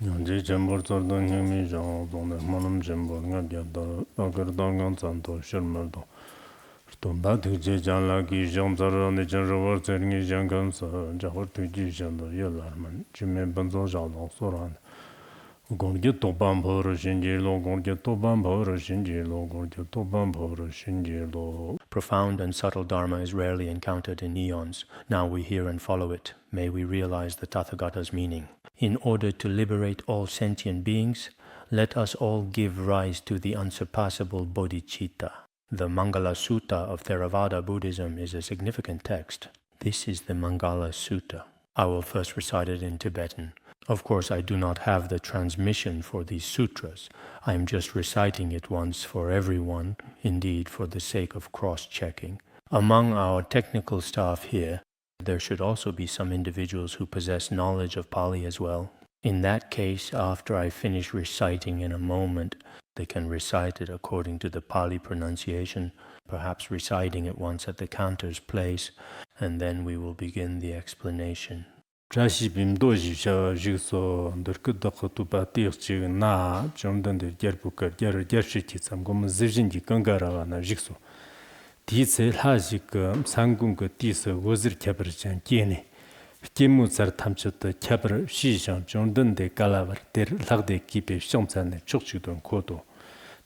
Yanji jambor tsardan nyami jang zonde manam jambor nga gyadar agar dangan zanto shirmardo. Stomba tuje janla ki jang zarani jan rawar tseringi jangan sa jahor tuji jandar yalarman jime banzan jadang soran. Gorgye toban bhora shinji lo, gorgye toban bhora shinji lo, gorgye toban bhora shinji lo. Profound and subtle Dharma is rarely encountered in eons. Now we hear and follow it. May we realize the Tathagata's meaning. In order to liberate all sentient beings, let us all give rise to the unsurpassable bodhicitta. The Mangala Sutta of Theravada Buddhism is a significant text. This is the Mangala Sutta. I will first recite it in Tibetan. Of course, I do not have the transmission for these sutras. I am just reciting it once for everyone, indeed for the sake of cross-checking. Among our technical staff here, there should also be some individuals who possess knowledge of Pali as well. In that case, after I finish reciting in a moment, they can recite it according to the Pali pronunciation, perhaps reciting it once at the cantor's place, and then we will begin the explanation. Trashi bimdo jisha jigso ndarkudaka tuba tirchi na jomdande gerbuka gershiki samgom zirjinji gangarawa na jigso. Tise lhajika sangunga tisa wazir kyabarjan kiene. Kimu tsar tamchata kyabar shishang jomdande galavar der lagde kipe shangzane chokchidon kodo.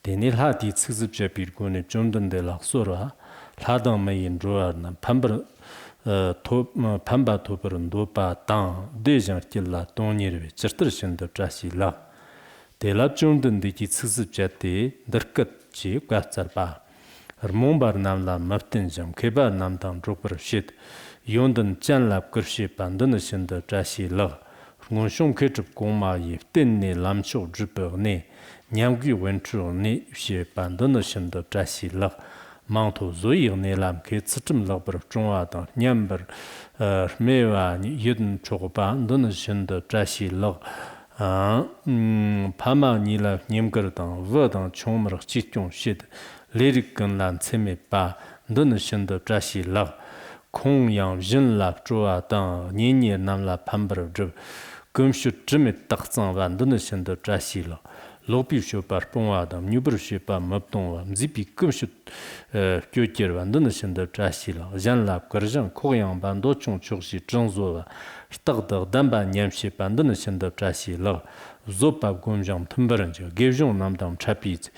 Deni lhadi tsikzibja birgone jomdande laksora lhadang mayin roar na pamba toparan dopa tang dejan killa tonirwe chirtar shindab trashi la. Delab jomdan deki tsikzib jati darkat chi kwatsar ba. Rmombar namla maftin jam kebar namdang drukbar shid. Yondan janlab kurshi pandana shindab trashi la. Ngonshon kechib gongma yif tenni lamchok drupar ne. Nyamgi wentru ne shi pandana shindab trashi la. Manto zoir ne lam ke tsitim lagbar chungwa dang nyambar mewa yidin chokpa ndana shinda trashi lag pama nila nyamgar dang wa dang chungmar chikyong shid lirik gan lan tseme pa ndana shinda trashi lag kong yang zhin lab chungwa dang nyenye nam la pambar drib gumshu chimit takzang wa ndana shinda trashi lag Lopi shopar pongwadam, nyubar shepa mabtongwa, mzipi kumshut kyokirwa, ndana shinda trashila, zhanlab karjan kogyang bando chong chokshi changzowa, shtagdag damba nyam shepa, ndana shinda trashila, zopab gomjang tumbaranja, gevzhong namdam chapiz,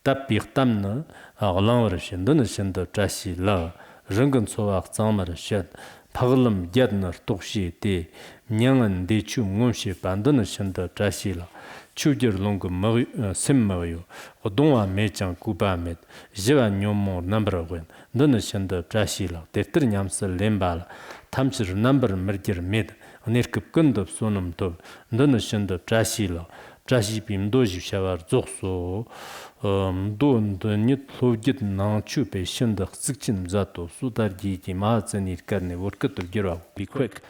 tapik tamna, aglanwarashi, ndana shinda trashila, ringan tsowak zangmarashad, paglam gyadnar tokshi te, nyangan dechu ngomshi bandana shinda trashila, Chugir long simmayo, Odonwa mechang kuba met, Jiva nyomo number wen, Dana shanda trashila, Defter nyamsa lembala, Tamchir number mergir med, Nirkip kundab sonum tob, Dana shanda trashila, Trashi bimdoji shawar zokso, Don nit logit nanchu pe shinda sikchin zato, Sodargye ki mahatsanir karne, workatur girwa, be quick.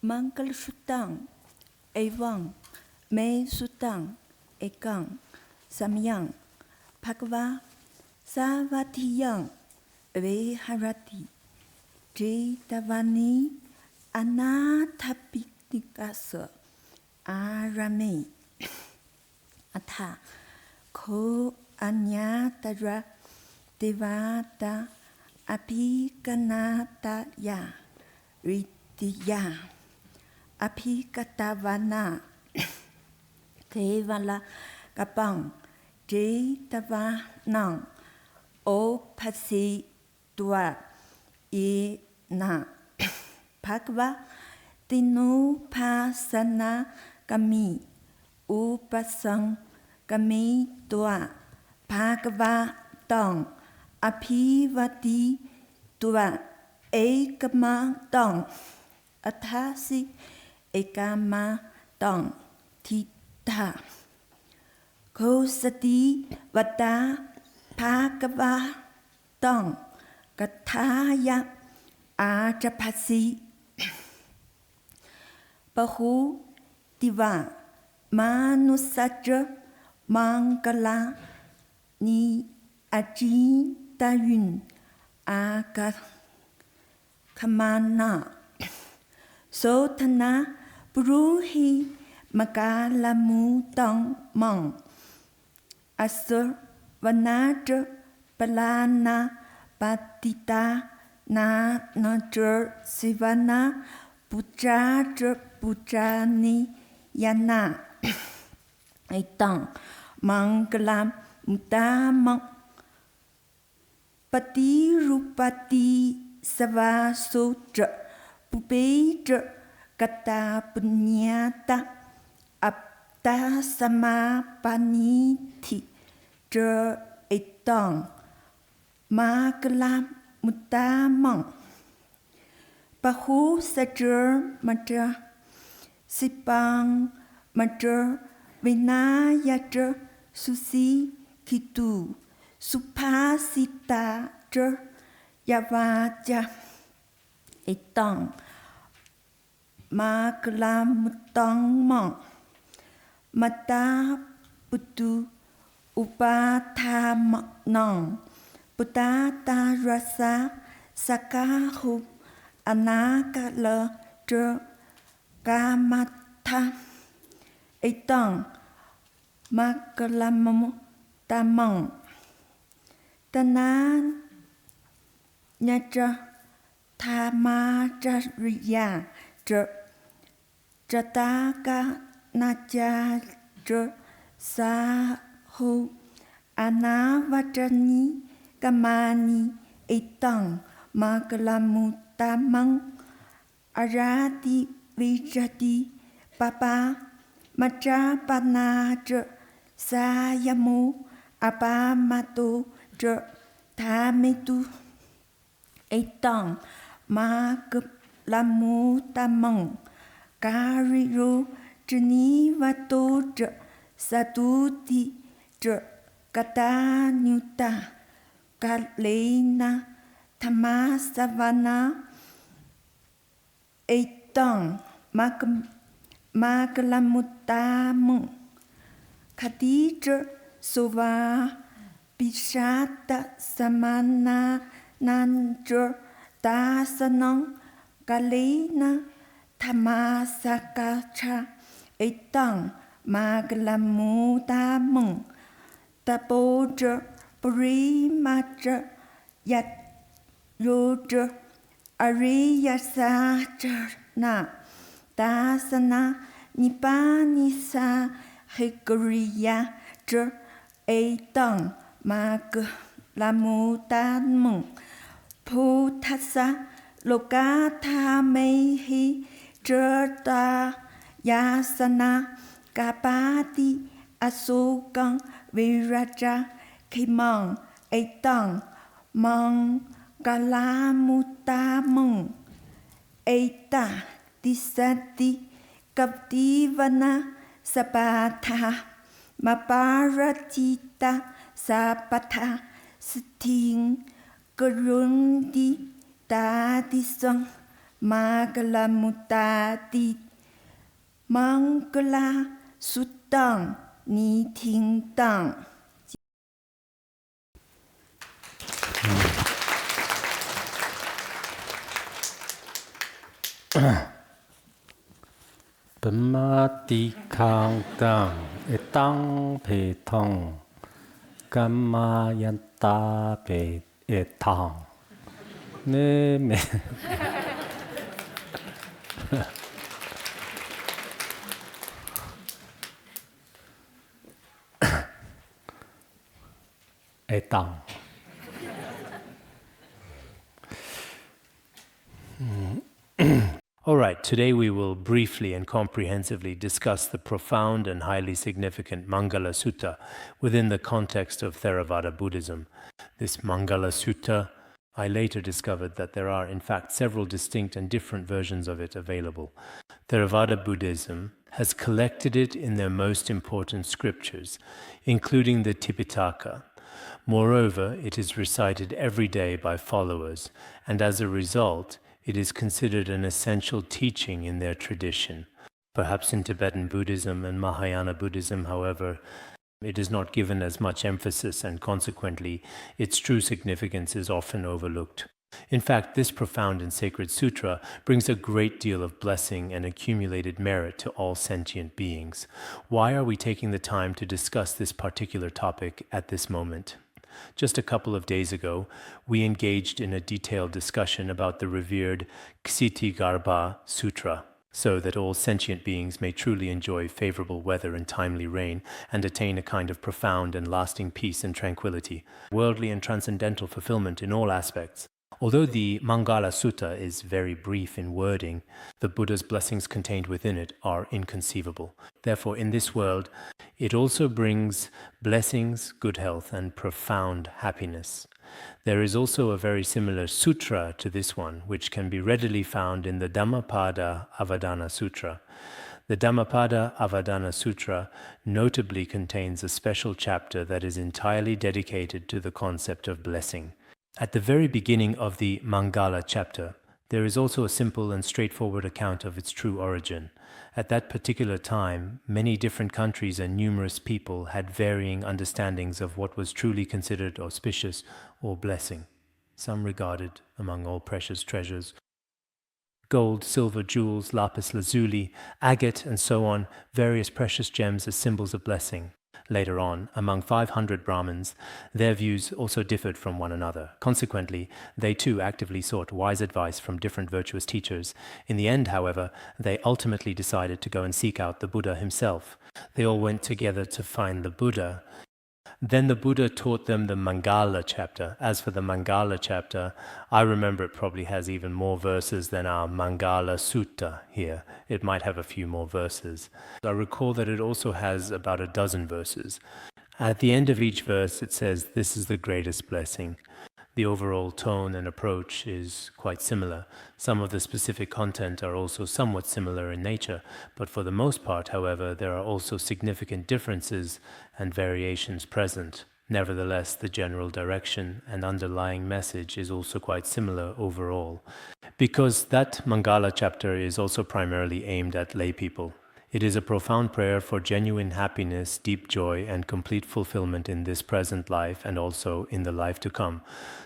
Mangala Sutta Evam Me Sutta Ekam Samyang Bhagava Savatiyang Viharati Jetavani Anathapitikasa Arame Atha Ko Anyatara Devata Apikanata Ya Ritiya Apikatavana Kevala Kapang Jetavanang Opasi Dwa Ina Bhagava Tinupasana Kami Upasang Kami Dwa Bhagava Tong Apivati Dwa Ekama Tong Atasi Ekama Tong Tita Kosati Vata Bhagava Tong Kathaya Ajapasi Bahu Diva Manusatra Mangala Ni Aji Tayun Aka Kamana Sotana Bruhi Magalamu Tong Mong Asur Vanadra Palana Patita Na Nadur Sivana Pujadra Pujani Yana Aitang Mangalam Mutamang Pati Rupati Sava Sutra Pupetra Kata Punyata Apta Sama Paniti Dra Etong Magalam Mutamang Bahu Sajur Matra Sipang Matra Vinayatra Susi Kitu Supasita Dra Yavaja Etong Magalam Mutamang Mata Putu Upatamang Buddhata Rasa Sakahu Anakala Dra Kamata Etong Magalam Tamang Tanan Nyatra Tamajariya Dra Jataka Naja Dra Sahu Anavajani Kamani Etang Magalamutamang Arati Vijati Papa Majapanadra Sayamu Apamato Dra Tamitu Etang Magalamutamang Kariru Jenivato Dra Saduti Dra Katanyuta Kalena Tamasavana Etang Magalamutamang Khadija Sova Pishata Samana Nanjur Dasanang Kalena Tamasakacha Etang Magalamutamang Tapoja Purimaja Yat Yoja Ariyasachana Dasana Nipanisa Hikariya Dra Etang Magalamutamang Putasa Lokatamehi Jata Yasana Kapati Asukang Viraja Kimang Etang Mangalamutamang Eta Disati Kaptivana Sapata Maparatita Sapata Sting Garundi Dadisang Magalamutati Mangala Sutta Ni Ting Tang. Pamati Kang Tang Etang Pe Tong Gamayanta Pe Etang Ne Me Etang. All right, today we will briefly and comprehensively discuss the profound and highly significant Mangala Sutta within the context of Theravada Buddhism. This Mangala Sutta, I later discovered that there are in fact several distinct and different versions of it available. Theravada Buddhism has collected it in their most important scriptures, including the Tipitaka. Moreover, it is recited every day by followers, and as a result, it is considered an essential teaching in their tradition. Perhaps in Tibetan Buddhism and Mahayana Buddhism, however, it is not given as much emphasis, and consequently, its true significance is often overlooked. In fact, this profound and sacred sutra brings a great deal of blessing and accumulated merit to all sentient beings. Why are we taking the time to discuss this particular topic at this moment? Just a couple of days ago, we engaged in a detailed discussion about the revered Ksitigarbha Sutra, so that all sentient beings may truly enjoy favorable weather and timely rain, and attain a kind of profound and lasting peace and tranquility, worldly and transcendental fulfillment in all aspects. Although the Mangala Sutta is very brief in wording, the Buddha's blessings contained within it are inconceivable. Therefore, in this world, it also brings blessings, good health, and profound happiness. There is also a very similar sutra to this one, which can be readily found in the Dhammapada Avadana Sutra. The Dhammapada Avadana Sutra notably contains a special chapter that is entirely dedicated to the concept of blessing. At the very beginning of the Mangala chapter, there is also a simple and straightforward account of its true origin. At that particular time, many different countries and numerous people had varying understandings of what was truly considered auspicious or blessing. Some regarded, among all precious treasures, gold, silver, jewels, lapis lazuli, agate, and so on, various precious gems as symbols of blessing. Later on, among 500 Brahmins, their views also differed from one another. Consequently, they too actively sought wise advice from different virtuous teachers. In the end, however, they ultimately decided to go and seek out the Buddha himself. They all went together to find the Buddha. Then the Buddha taught them the Mangala chapter. As for the Mangala chapter, I remember it probably has even more verses than our Mangala Sutta here. It might have a few more verses. I recall that it also has about a dozen verses. At the end of each verse, it says, "This is the greatest blessing." The overall tone and approach is quite similar. Some of the specific content are also somewhat similar in nature, but for the most part, however, there are also significant differences and variations present. Nevertheless, the general direction and underlying message is also quite similar overall. Because that Mangala chapter is also primarily aimed at lay people. It is a profound prayer for genuine happiness, deep joy, and complete fulfillment in this present life and also in the life to come.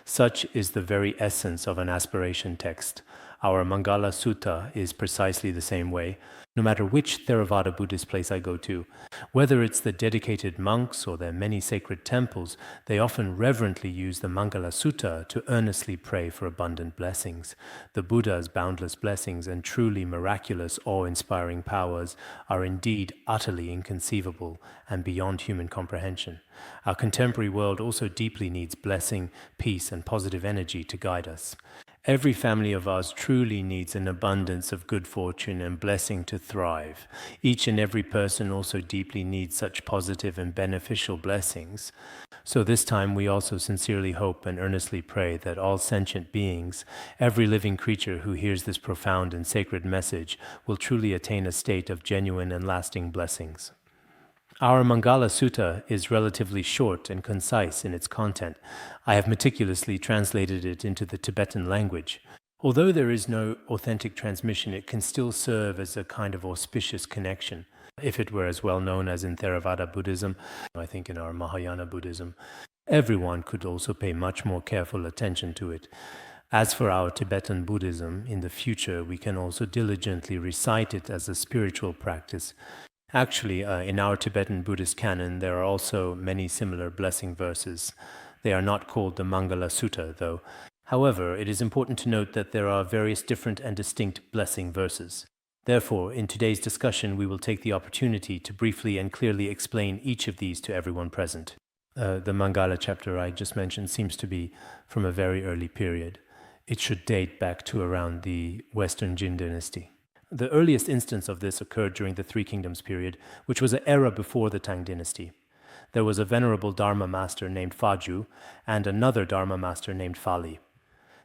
Such is the very essence of an aspiration text. Our Mangala Sutta is precisely the same way. No matter which Theravada Buddhist place I go to, whether it's the dedicated monks or their many sacred temples, they often reverently use the Mangala Sutta to earnestly pray for abundant blessings. The Buddha's boundless blessings and truly miraculous, awe-inspiring powers are indeed utterly inconceivable and beyond human comprehension. Our contemporary world also deeply needs blessing, peace, and positive energy to guide us. Every family of ours truly needs an abundance of good fortune and blessing to thrive. Each and every person also deeply needs such positive and beneficial blessings. So this time we also sincerely hope and earnestly pray that all sentient beings, every living creature who hears this profound and sacred message, will truly attain a state of genuine and lasting blessings. Our Mangala Sutta is relatively short and concise in its content. I have meticulously translated it into the Tibetan language. Although there is no authentic transmission, it can still serve as a kind of auspicious connection. If it were as well known as in Theravada Buddhism, I think in our Mahayana Buddhism, everyone could also pay much more careful attention to it. As for our Tibetan Buddhism, in the future we can also diligently recite it as a spiritual practice. Actually, in our Tibetan Buddhist canon, there are also many similar blessing verses. They are not called the Mangala Sutta, though. However, it is important to note that there are various different and distinct blessing verses. Therefore, in today's discussion, we will take the opportunity to briefly and clearly explain each of these to everyone present. The Mangala chapter I just mentioned seems to be from a very early period. It should date back to around the Western Jin dynasty. The earliest instance of this occurred during the Three Kingdoms period, which was an era before the Tang dynasty. There was a venerable Dharma master named Faju and another Dharma master named Fali.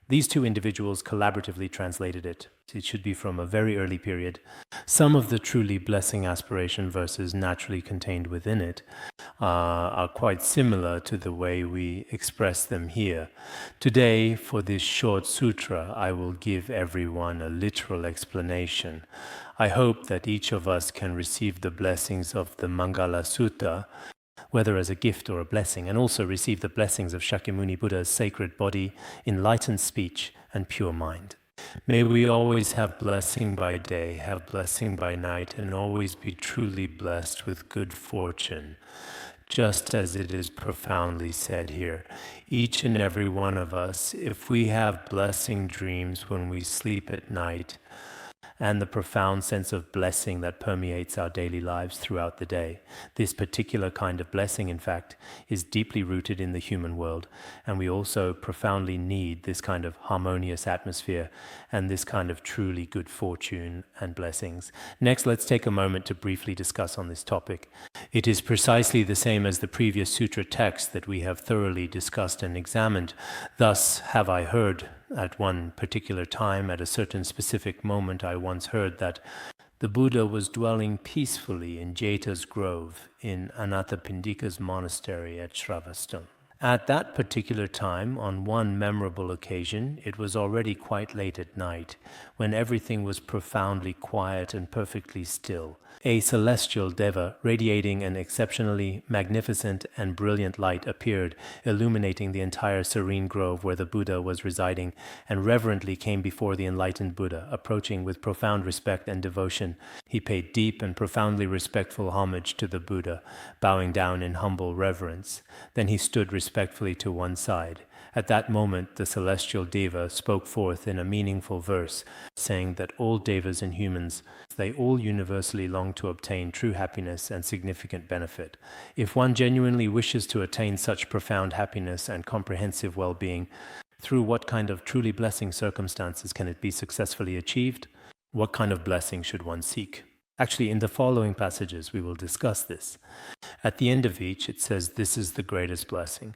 These two individuals collaboratively translated it. It should be from a very early period. Some of the truly blessing aspiration verses naturally contained within it are quite similar to the way we express them here. Today, for this short sutra, I will give everyone a literal explanation. I hope that each of us can receive the blessings of the Mangala Sutta, whether as a gift or a blessing, and also receive the blessings of Shakyamuni Buddha's sacred body, enlightened speech, and pure mind. May we always have blessing by day, have blessing by night, and always be truly blessed with good fortune. Just as it is profoundly said here, each and every one of us, if we have blessing dreams when we sleep at night, and the profound sense of blessing that permeates our daily lives throughout the day. This particular kind of blessing, in fact, is deeply rooted in the human world, and we also profoundly need this kind of harmonious atmosphere and this kind of truly good fortune and blessings. Next, let's take a moment to briefly discuss on this topic. It is precisely the same as the previous sutra text that we have thoroughly discussed and examined. Thus have I heard at one particular time, at a certain specific moment, I once heard that the Buddha was dwelling peacefully in Jeta's grove in Anathapindika's monastery at Shravastam. At that particular time, on one memorable occasion, it was already quite late at night, when everything was profoundly quiet and perfectly still. A celestial deva, radiating an exceptionally magnificent and brilliant light, appeared, illuminating the entire serene grove where the Buddha was residing, and reverently came before the enlightened Buddha. Approaching with profound respect and devotion, he paid deep and profoundly respectful homage to the Buddha, bowing down in humble reverence. Then he stood respectfully to one side. At that moment, the celestial deva spoke forth in a meaningful verse, saying that all devas and humans, they all universally long to obtain true happiness and significant benefit. If one genuinely wishes to attain such profound happiness and comprehensive well-being, through what kind of truly blessing circumstances can it be successfully achieved? What kind of blessing should one seek? Actually, in the following passages, we will discuss this. At the end of each, it says, "This is the greatest blessing."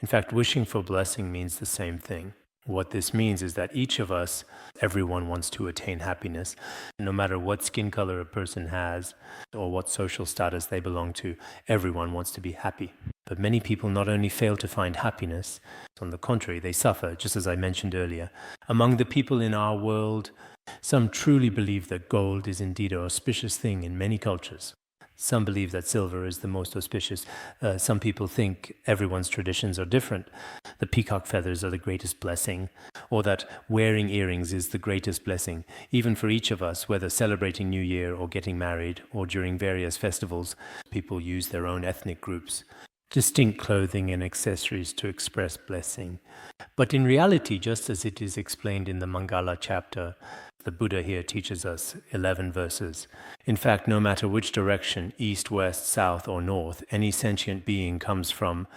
In fact, wishing for blessing means the same thing. What this means is that each of us, everyone wants to attain happiness. No matter what skin color a person has or what social status they belong to, everyone wants to be happy. But many people not only fail to find happiness, on the contrary, they suffer, just as I mentioned earlier. Among the people in our world, some truly believe that gold is indeed an auspicious thing in many cultures. Some believe that silver is the most auspicious. Some people think everyone's traditions are different. The peacock feathers are the greatest blessing, or that wearing earrings is the greatest blessing. Even for each of us, whether celebrating New Year or getting married or during various festivals, people use their own ethnic groups, distinct clothing and accessories to express blessing. But in reality, just as it is explained in the Mangala chapter, the Buddha here teaches us 11 verses. In fact, no matter which direction, east, west, south, or north, any sentient being comes from,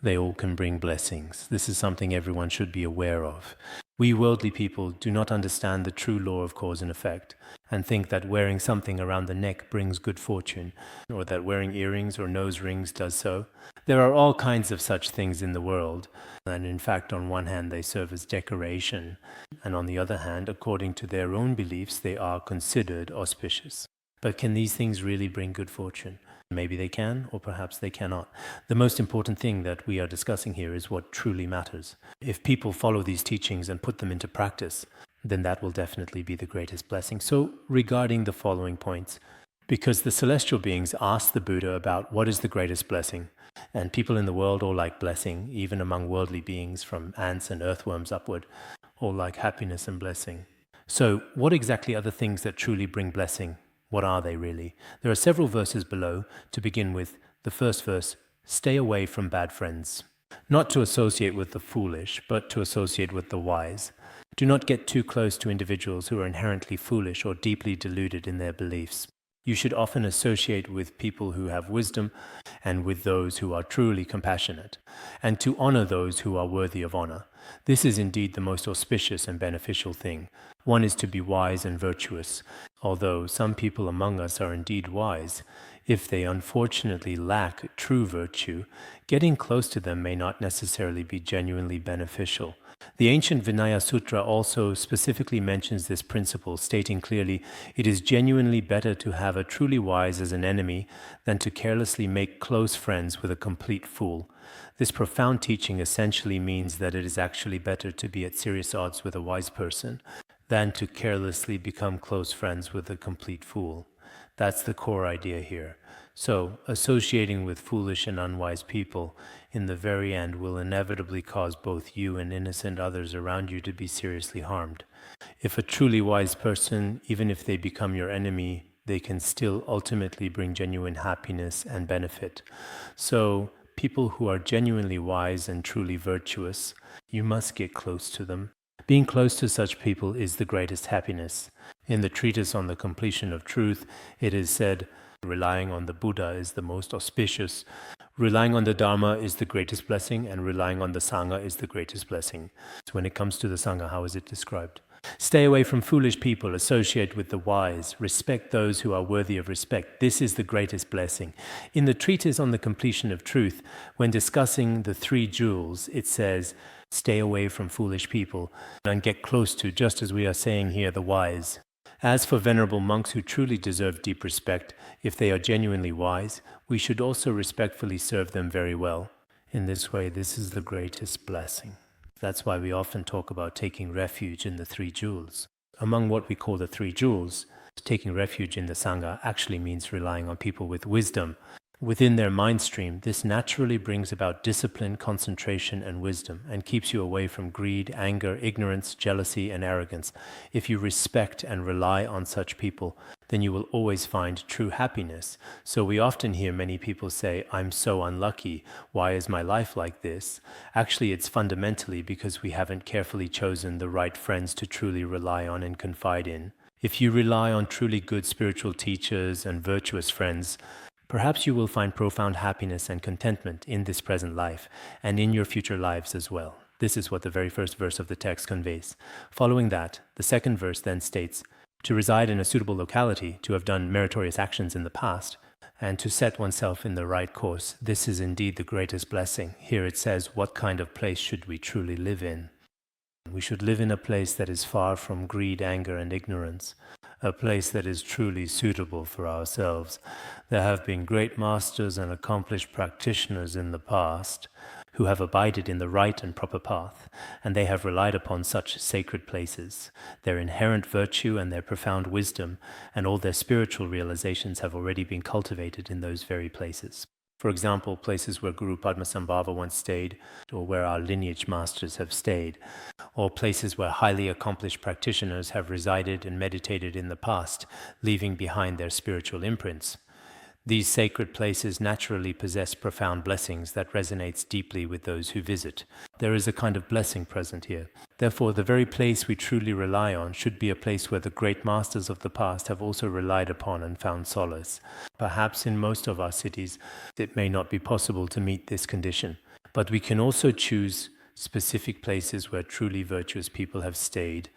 they all can bring blessings. This is something everyone should be aware of. We worldly people do not understand the true law of cause and effect, and think that wearing something around the neck brings good fortune, or that wearing earrings or nose rings does so. There are all kinds of such things in the world, and in fact, on one hand, they serve as decoration, and on the other hand, according to their own beliefs, they are considered auspicious. But can these things really bring good fortune? Maybe they can, or perhaps they cannot. The most important thing that we are discussing here is what truly matters. If people follow these teachings and put them into practice, then that will definitely be the greatest blessing. So, regarding the following points, because the celestial beings asked the Buddha about what is the greatest blessing, and people in the world all like blessing, even among worldly beings from ants and earthworms upward, all like happiness and blessing. So, what exactly are the things that truly bring blessing? What are they really? There are several verses below. To begin with, the first verse, "Stay away from bad friends." Not to associate with the foolish, but to associate with the wise. Do not get too close to individuals who are inherently foolish or deeply deluded in their beliefs. You should often associate with people who have wisdom and with those who are truly compassionate, and to honor those who are worthy of honor. This is indeed the most auspicious and beneficial thing. One is to be wise and virtuous. Although some people among us are indeed wise, if they unfortunately lack true virtue, getting close to them may not necessarily be genuinely beneficial. The ancient Vinaya Sutra also specifically mentions this principle, stating clearly, it is genuinely better to have a truly wise as an enemy than to carelessly make close friends with a complete fool. This profound teaching essentially means that it is actually better to be at serious odds with a wise person than to carelessly become close friends with a complete fool. That's the core idea here. So, associating with foolish and unwise people in the very end will inevitably cause both you and innocent others around you to be seriously harmed. If a truly wise person, even if they become your enemy, they can still ultimately bring genuine happiness and benefit. So, people who are genuinely wise and truly virtuous, you must get close to them. Being close to such people is the greatest happiness. In the treatise on the completion of truth, it is said, relying on the Buddha is the most auspicious, relying on the Dharma is the greatest blessing, and relying on the Sangha is the greatest blessing. So when it comes to the Sangha, how is it described? Stay away from foolish people, associate with the wise, respect those who are worthy of respect. This is the greatest blessing. In the treatise on the completion of truth, when discussing the three jewels, it says, stay away from foolish people and get close to, just as we are saying here, the wise. As for venerable monks who truly deserve deep respect, if they are genuinely wise, we should also respectfully serve them very well. In this way, this is the greatest blessing. That's why we often talk about taking refuge in the three jewels. Among what we call the three jewels, taking refuge in the Sangha actually means relying on people with wisdom. Within their mind stream, this naturally brings about discipline, concentration, and wisdom, and keeps you away from greed, anger, ignorance, jealousy, and arrogance. If you respect and rely on such people, then you will always find true happiness. So we often hear many people say, I'm so unlucky, why is my life like this? Actually, it's fundamentally because we haven't carefully chosen the right friends to truly rely on and confide in. If you rely on truly good spiritual teachers and virtuous friends, perhaps you will find profound happiness and contentment in this present life and in your future lives as well. This is what the very first verse of the text conveys. Following that, the second verse then states, to reside in a suitable locality, to have done meritorious actions in the past, and to set oneself in the right course. This is indeed the greatest blessing. Here it says, what kind of place should we truly live in? We should live in a place that is far from greed, anger, and ignorance, a place that is truly suitable for ourselves. There have been great masters and accomplished practitioners in the past who have abided in the right and proper path, and they have relied upon such sacred places. Their inherent virtue and their profound wisdom and all their spiritual realizations have already been cultivated in those very places. For example, places where Guru Padmasambhava once stayed, or where our lineage masters have stayed, or places where highly accomplished practitioners have resided and meditated in the past, leaving behind their spiritual imprints. These sacred places naturally possess profound blessings that resonates deeply with those who visit. There is a kind of blessing present here. Therefore, the very place we truly rely on should be a place where the great masters of the past have also relied upon and found solace. Perhaps in most of our cities, it may not be possible to meet this condition, but we can also choose specific places where truly virtuous people have stayed,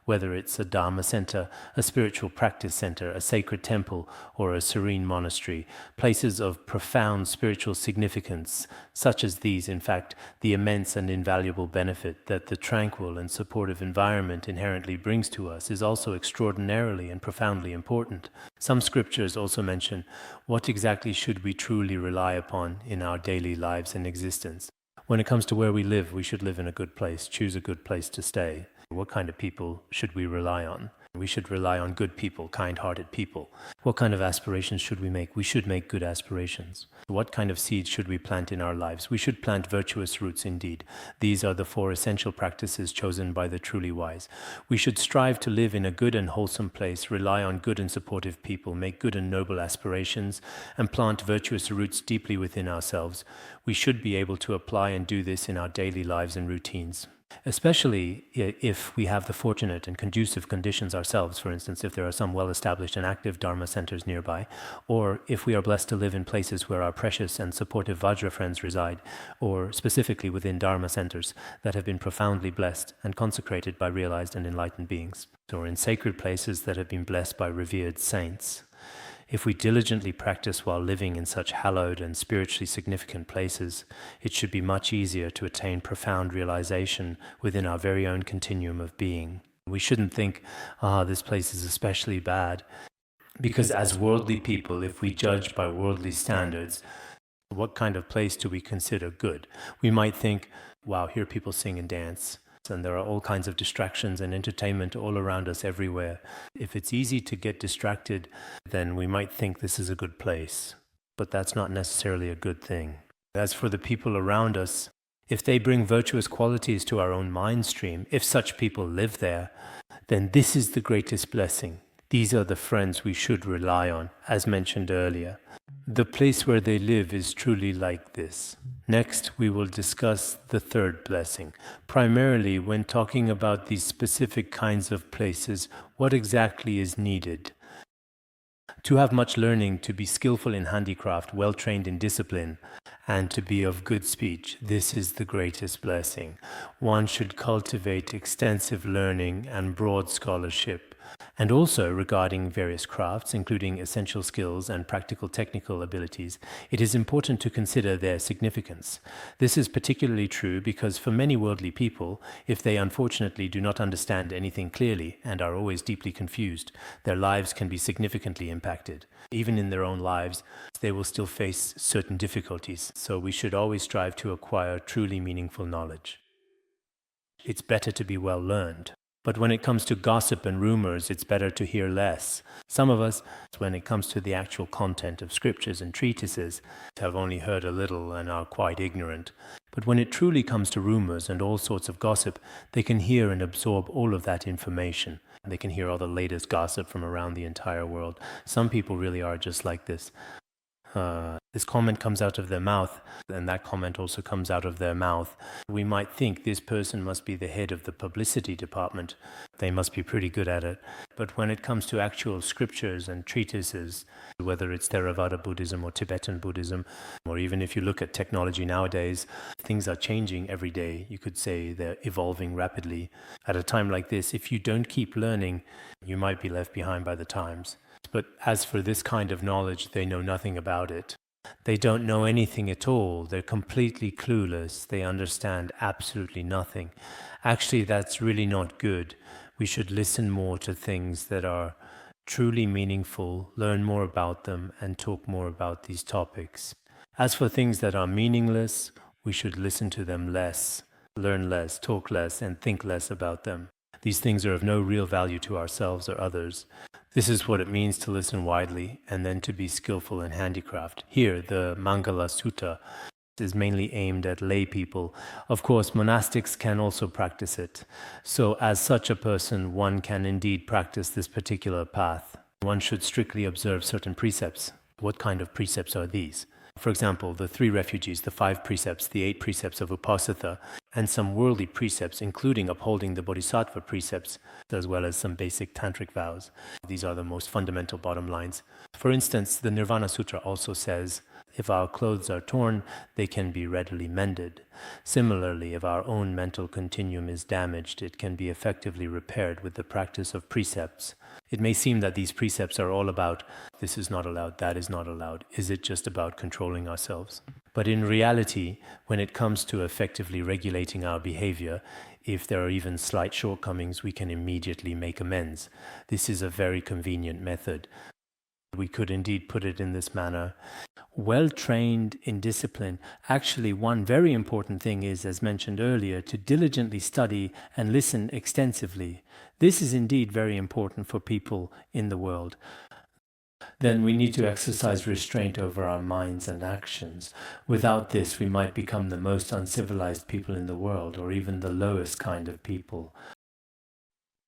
whether it's a Dharma center, a spiritual practice center, a sacred temple, or a serene monastery. Places of profound spiritual significance, such as these, in fact, the immense and invaluable benefit that the tranquil and supportive environment inherently brings to us is also extraordinarily and profoundly important. Some scriptures also mention, what exactly should we truly rely upon in our daily lives and existence? When it comes to where we live, we should live in a good place, choose a good place to stay. What kind of people should we rely on? We should rely on good people, kind-hearted people. What kind of aspirations should we make? We should make good aspirations. What kind of seeds should we plant in our lives? We should plant virtuous roots indeed. These are the 4 essential practices chosen by the truly wise. We should strive to live in a good and wholesome place, rely on good and supportive people, make good and noble aspirations, and plant virtuous roots deeply within ourselves. We should be able to apply and do this in our daily lives and routines. Especially if we have the fortunate and conducive conditions ourselves, for instance, if there are some well-established and active Dharma centers nearby, or if we are blessed to live in places where our precious and supportive Vajra friends reside, or specifically within Dharma centers that have been profoundly blessed and consecrated by realized and enlightened beings, or in sacred places that have been blessed by revered saints. If we diligently practice while living in such hallowed and spiritually significant places, it should be much easier to attain profound realization within our very own continuum of being. We shouldn't think, this place is especially bad. Because as worldly people, if we judge by worldly standards, what kind of place do we consider good? We might think, wow, here people sing and dance. and there are all kinds of distractions and entertainment all around us everywhere. If it's easy to get distracted, then we might think this is a good place, but that's not necessarily a good thing. As for the people around us, if they bring virtuous qualities to our own mind stream, if such people live there, then this is the greatest blessing. These are the friends we should rely on, as mentioned earlier. The place where they live is truly like this. Next, we will discuss the third blessing. Primarily, when talking about these specific kinds of places, what exactly is needed? To have much learning, to be skillful in handicraft, well-trained in discipline, and to be of good speech, this is the greatest blessing. One should cultivate extensive learning and broad scholarship, and also regarding various crafts, including essential skills and practical technical abilities, it is important to consider their significance. This is particularly true because for many worldly people, if they unfortunately do not understand anything clearly and are always deeply confused, their lives can be significantly impacted. Even in their own lives, they will still face certain difficulties, so we should always strive to acquire truly meaningful knowledge. It's better to be well learned. But when it comes to gossip and rumors, it's better to hear less. Some of us, when it comes to the actual content of scriptures and treatises, have only heard a little and are quite ignorant. But when it truly comes to rumors and all sorts of gossip, they can hear and absorb all of that information. They can hear all the latest gossip from around the entire world. Some people really are just like this. This comment comes out of their mouth, and that comment also comes out of their mouth. We might think this person must be the head of the publicity department. They must be pretty good at it. But when it comes to actual scriptures and treatises, whether it's Theravada Buddhism or Tibetan Buddhism, or even if you look at technology nowadays, things are changing every day. You could say they're evolving rapidly. At a time like this, if you don't keep learning, you might be left behind by the times. But as for this kind of knowledge, they know nothing about it. They don't know anything at all. They're completely clueless. They understand absolutely nothing. Actually, that's really not good. We should listen more to things that are truly meaningful, learn more about them, and talk more about these topics. As for things that are meaningless, we should listen to them less, learn less, talk less, and think less about them. These things are of no real value to ourselves or others. This is what it means to listen widely and then to be skillful in handicraft. Here, the Mangala Sutta is mainly aimed at lay people. Of course, monastics can also practice it. So as such a person, one can indeed practice this particular path. One should strictly observe certain precepts. What kind of precepts are these? For example, the 3 refuges, the 5 precepts, the 8 precepts of Uposatha, and some worldly precepts, including upholding the Bodhisattva precepts, as well as some basic tantric vows. These are the most fundamental bottom lines. For instance, the Nirvana Sutra also says, if our clothes are torn, they can be readily mended. Similarly, if our own mental continuum is damaged, it can be effectively repaired with the practice of precepts. It may seem that these precepts are all about, this is not allowed, that is not allowed. Is it just about controlling ourselves? But in reality, when it comes to effectively regulating our behavior, if there are even slight shortcomings, we can immediately make amends. This is a very convenient method. We could indeed put it in this manner. Well trained in discipline, actually one very important thing is, as mentioned earlier, to diligently study and listen extensively. This is indeed very important for people in the world. Then we need to exercise restraint over our minds and actions. Without this, we might become the most uncivilized people in the world, or even the lowest kind of people.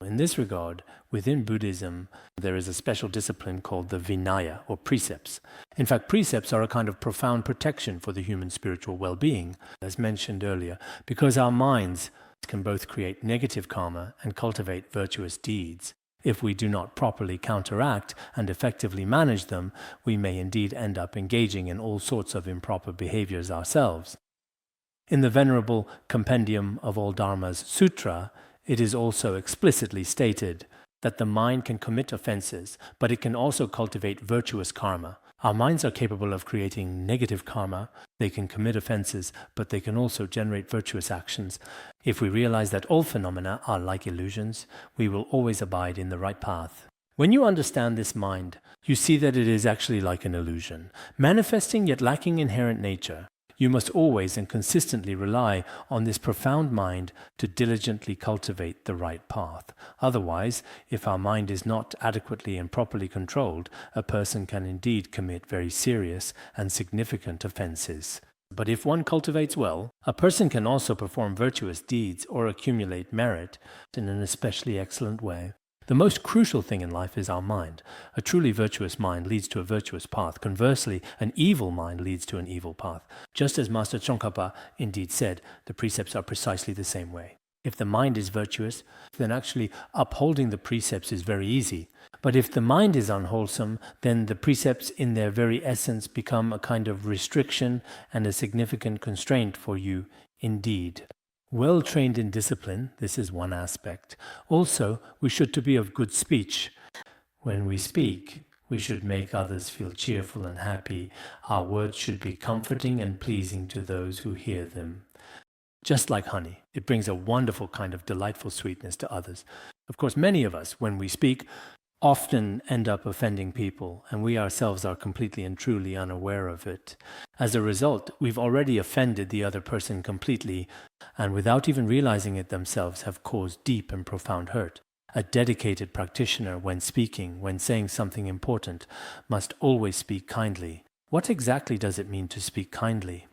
In this regard, within Buddhism, there is a special discipline called the Vinaya, or precepts. In fact, precepts are a kind of profound protection for the human spiritual well-being, as mentioned earlier, because our minds can both create negative karma and cultivate virtuous deeds. If we do not properly counteract and effectively manage them, we may indeed end up engaging in all sorts of improper behaviors ourselves. In the Venerable Compendium of All Dharmas Sutra, it is also explicitly stated that the mind can commit offenses, but it can also cultivate virtuous karma. Our minds are capable of creating negative karma. They can commit offenses, but they can also generate virtuous actions. If we realize that all phenomena are like illusions, we will always abide in the right path. When you understand this mind, you see that it is actually like an illusion, manifesting yet lacking inherent nature. You must always and consistently rely on this profound mind to diligently cultivate the right path. Otherwise, if our mind is not adequately and properly controlled, a person can indeed commit very serious and significant offenses. But if one cultivates well, a person can also perform virtuous deeds or accumulate merit in an especially excellent way. The most crucial thing in life is our mind. A truly virtuous mind leads to a virtuous path. Conversely, an evil mind leads to an evil path. Just as Master Tsongkhapa indeed said, the precepts are precisely the same way. If the mind is virtuous, then actually upholding the precepts is very easy. But if the mind is unwholesome, then the precepts in their very essence become a kind of restriction and a significant constraint for you indeed. Well trained in discipline, this is one aspect. Also, we should to be of good speech. When we speak, we should make others feel cheerful and happy. Our words should be comforting and pleasing to those who hear them. Just like honey, it brings a wonderful kind of delightful sweetness to others. Of course, many of us, when we speak, often end up offending people, and we ourselves are completely and truly unaware of it. As a result, we've already offended the other person completely, and without even realizing it themselves, have caused deep and profound hurt. A dedicated practitioner, when speaking, when saying something important, must always speak kindly. What exactly does it mean to speak kindly?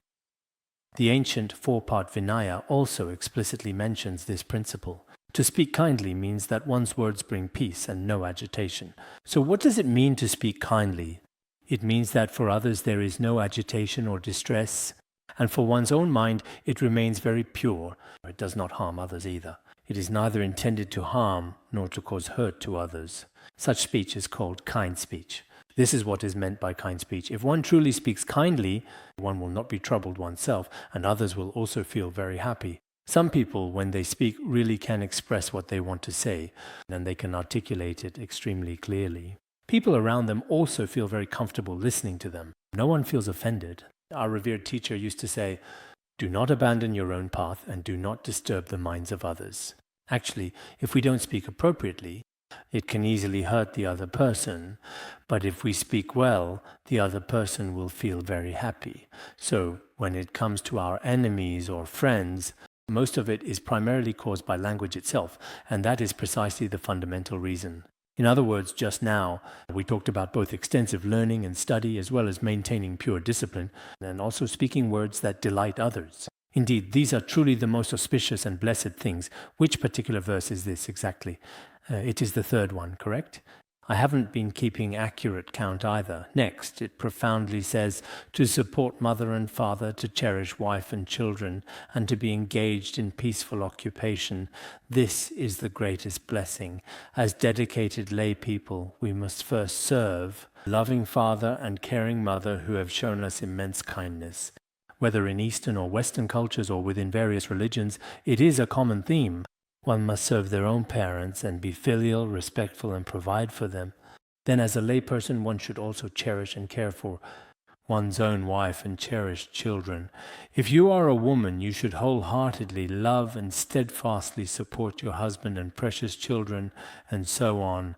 The ancient four-part Vinaya also explicitly mentions this principle. To speak kindly means that one's words bring peace and no agitation. So what does it mean to speak kindly? It means that for others there is no agitation or distress, and for one's own mind it remains very pure. It does not harm others either. It is neither intended to harm nor to cause hurt to others. Such speech is called kind speech. This is what is meant by kind speech. If one truly speaks kindly, one will not be troubled oneself, and others will also feel very happy. Some people, when they speak, really can express what they want to say, and they can articulate it extremely clearly. People around them also feel very comfortable listening to them. No one feels offended. Our revered teacher used to say, "Do not abandon your own path and do not disturb the minds of others." Actually, if we don't speak appropriately, it can easily hurt the other person, but if we speak well, the other person will feel very happy. So, when it comes to our enemies or friends, most of it is primarily caused by language itself, and that is precisely the fundamental reason. In other words, just now, we talked about both extensive learning and study as well as maintaining pure discipline, and also speaking words that delight others. Indeed, these are truly the most auspicious and blessed things. Which particular verse is this exactly? It is the third one, correct? I haven't been keeping accurate count either. Next, it profoundly says, to support mother and father, to cherish wife and children, and to be engaged in peaceful occupation. This is the greatest blessing. As dedicated lay people, we must first serve loving father and caring mother who have shown us immense kindness. Whether in Eastern or Western cultures or within various religions, it is a common theme. One must serve their own parents and be filial, respectful, and provide for them. Then as a layperson, one should also cherish and care for one's own wife and cherished children. If you are a woman, you should wholeheartedly love and steadfastly support your husband and precious children, and so on.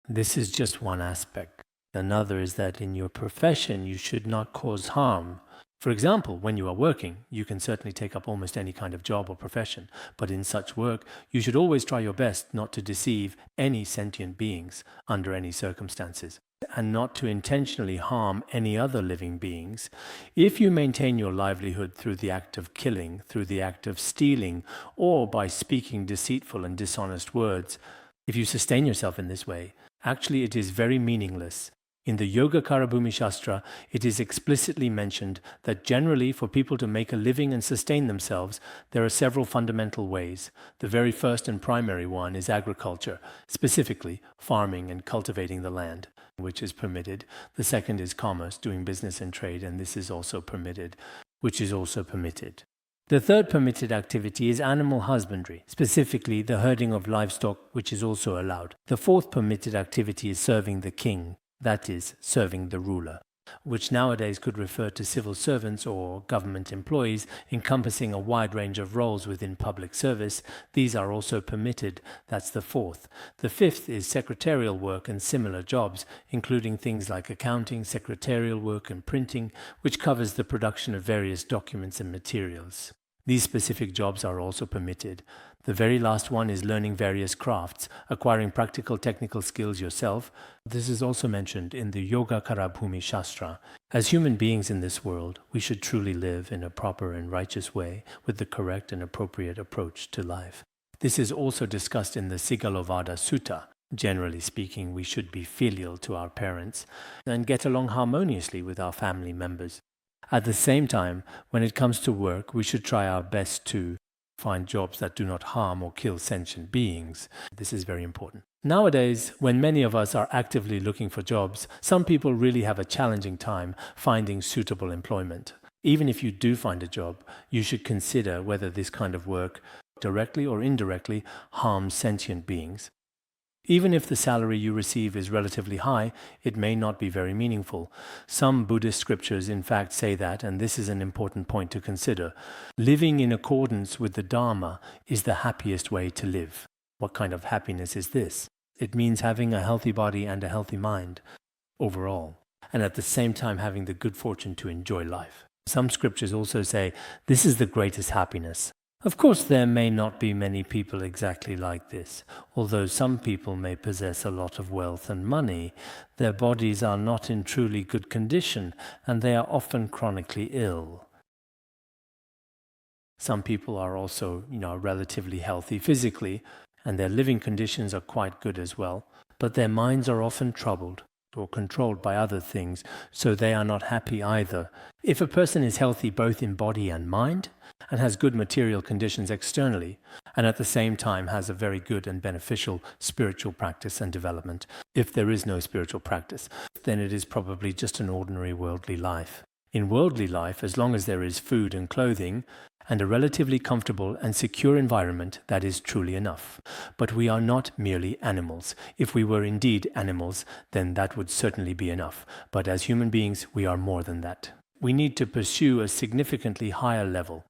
This is just one aspect. Another is that in your profession, you should not cause harm. For example, when you are working, you can certainly take up almost any kind of job or profession, but in such work, you should always try your best not to deceive any sentient beings under any circumstances, and not to intentionally harm any other living beings. If you maintain your livelihood through the act of killing, through the act of stealing, or by speaking deceitful and dishonest words, if you sustain yourself in this way, actually it is very meaningless. In the Yogacara Bhumi Shastra, it is explicitly mentioned that generally for people to make a living and sustain themselves, there are several fundamental ways. The very first and primary one is agriculture, specifically farming and cultivating the land, which is permitted. The second is commerce, doing business and trade, and this is also permitted, which is also permitted. The third permitted activity is animal husbandry, specifically the herding of livestock, which is also allowed. The fourth permitted activity is serving the king. That is, serving the ruler. which nowadays could refer to civil servants or government employees, encompassing a wide range of roles within public service. These are also permitted. That's the fourth. The fifth is secretarial work and similar jobs, including things like accounting, secretarial work, and printing, which covers the production of various documents and materials. These specific jobs are also permitted. The very last one is learning various crafts, acquiring practical technical skills yourself. This is also mentioned in the Yogacara Bhumi Shastra. As human beings in this world, we should truly live in a proper and righteous way with the correct and appropriate approach to life. This is also discussed in the Sigalovada Sutta. Generally speaking, we should be filial to our parents and get along harmoniously with our family members. At the same time, when it comes to work, we should try our best to find jobs that do not harm or kill sentient beings. This is very important. Nowadays, when many of us are actively looking for jobs, some people really have a challenging time finding suitable employment. Even if you do find a job, you should consider whether this kind of work, directly or indirectly, harms sentient beings. Even if the salary you receive is relatively high, it may not be very meaningful. Some Buddhist scriptures in fact say that, and this is an important point to consider. Living in accordance with the Dharma is the happiest way to live. What kind of happiness is this? It means having a healthy body and a healthy mind overall, and at the same time having the good fortune to enjoy life. Some scriptures also say this is the greatest happiness. Of course, there may not be many people exactly like this. Although some people may possess a lot of wealth and money, their bodies are not in truly good condition, and they are often chronically ill. Some people are also, relatively healthy physically, and their living conditions are quite good as well, but their minds are often troubled or controlled by other things, so they are not happy either. If a person is healthy both in body and mind, and has good material conditions externally, and at the same time has a very good and beneficial spiritual practice and development, if there is no spiritual practice, then it is probably just an ordinary worldly life. In worldly life, as long as there is food and clothing, and a relatively comfortable and secure environment, that is truly enough. But we are not merely animals. If we were indeed animals, then that would certainly be enough. But as human beings, we are more than that. We need to pursue a significantly higher level.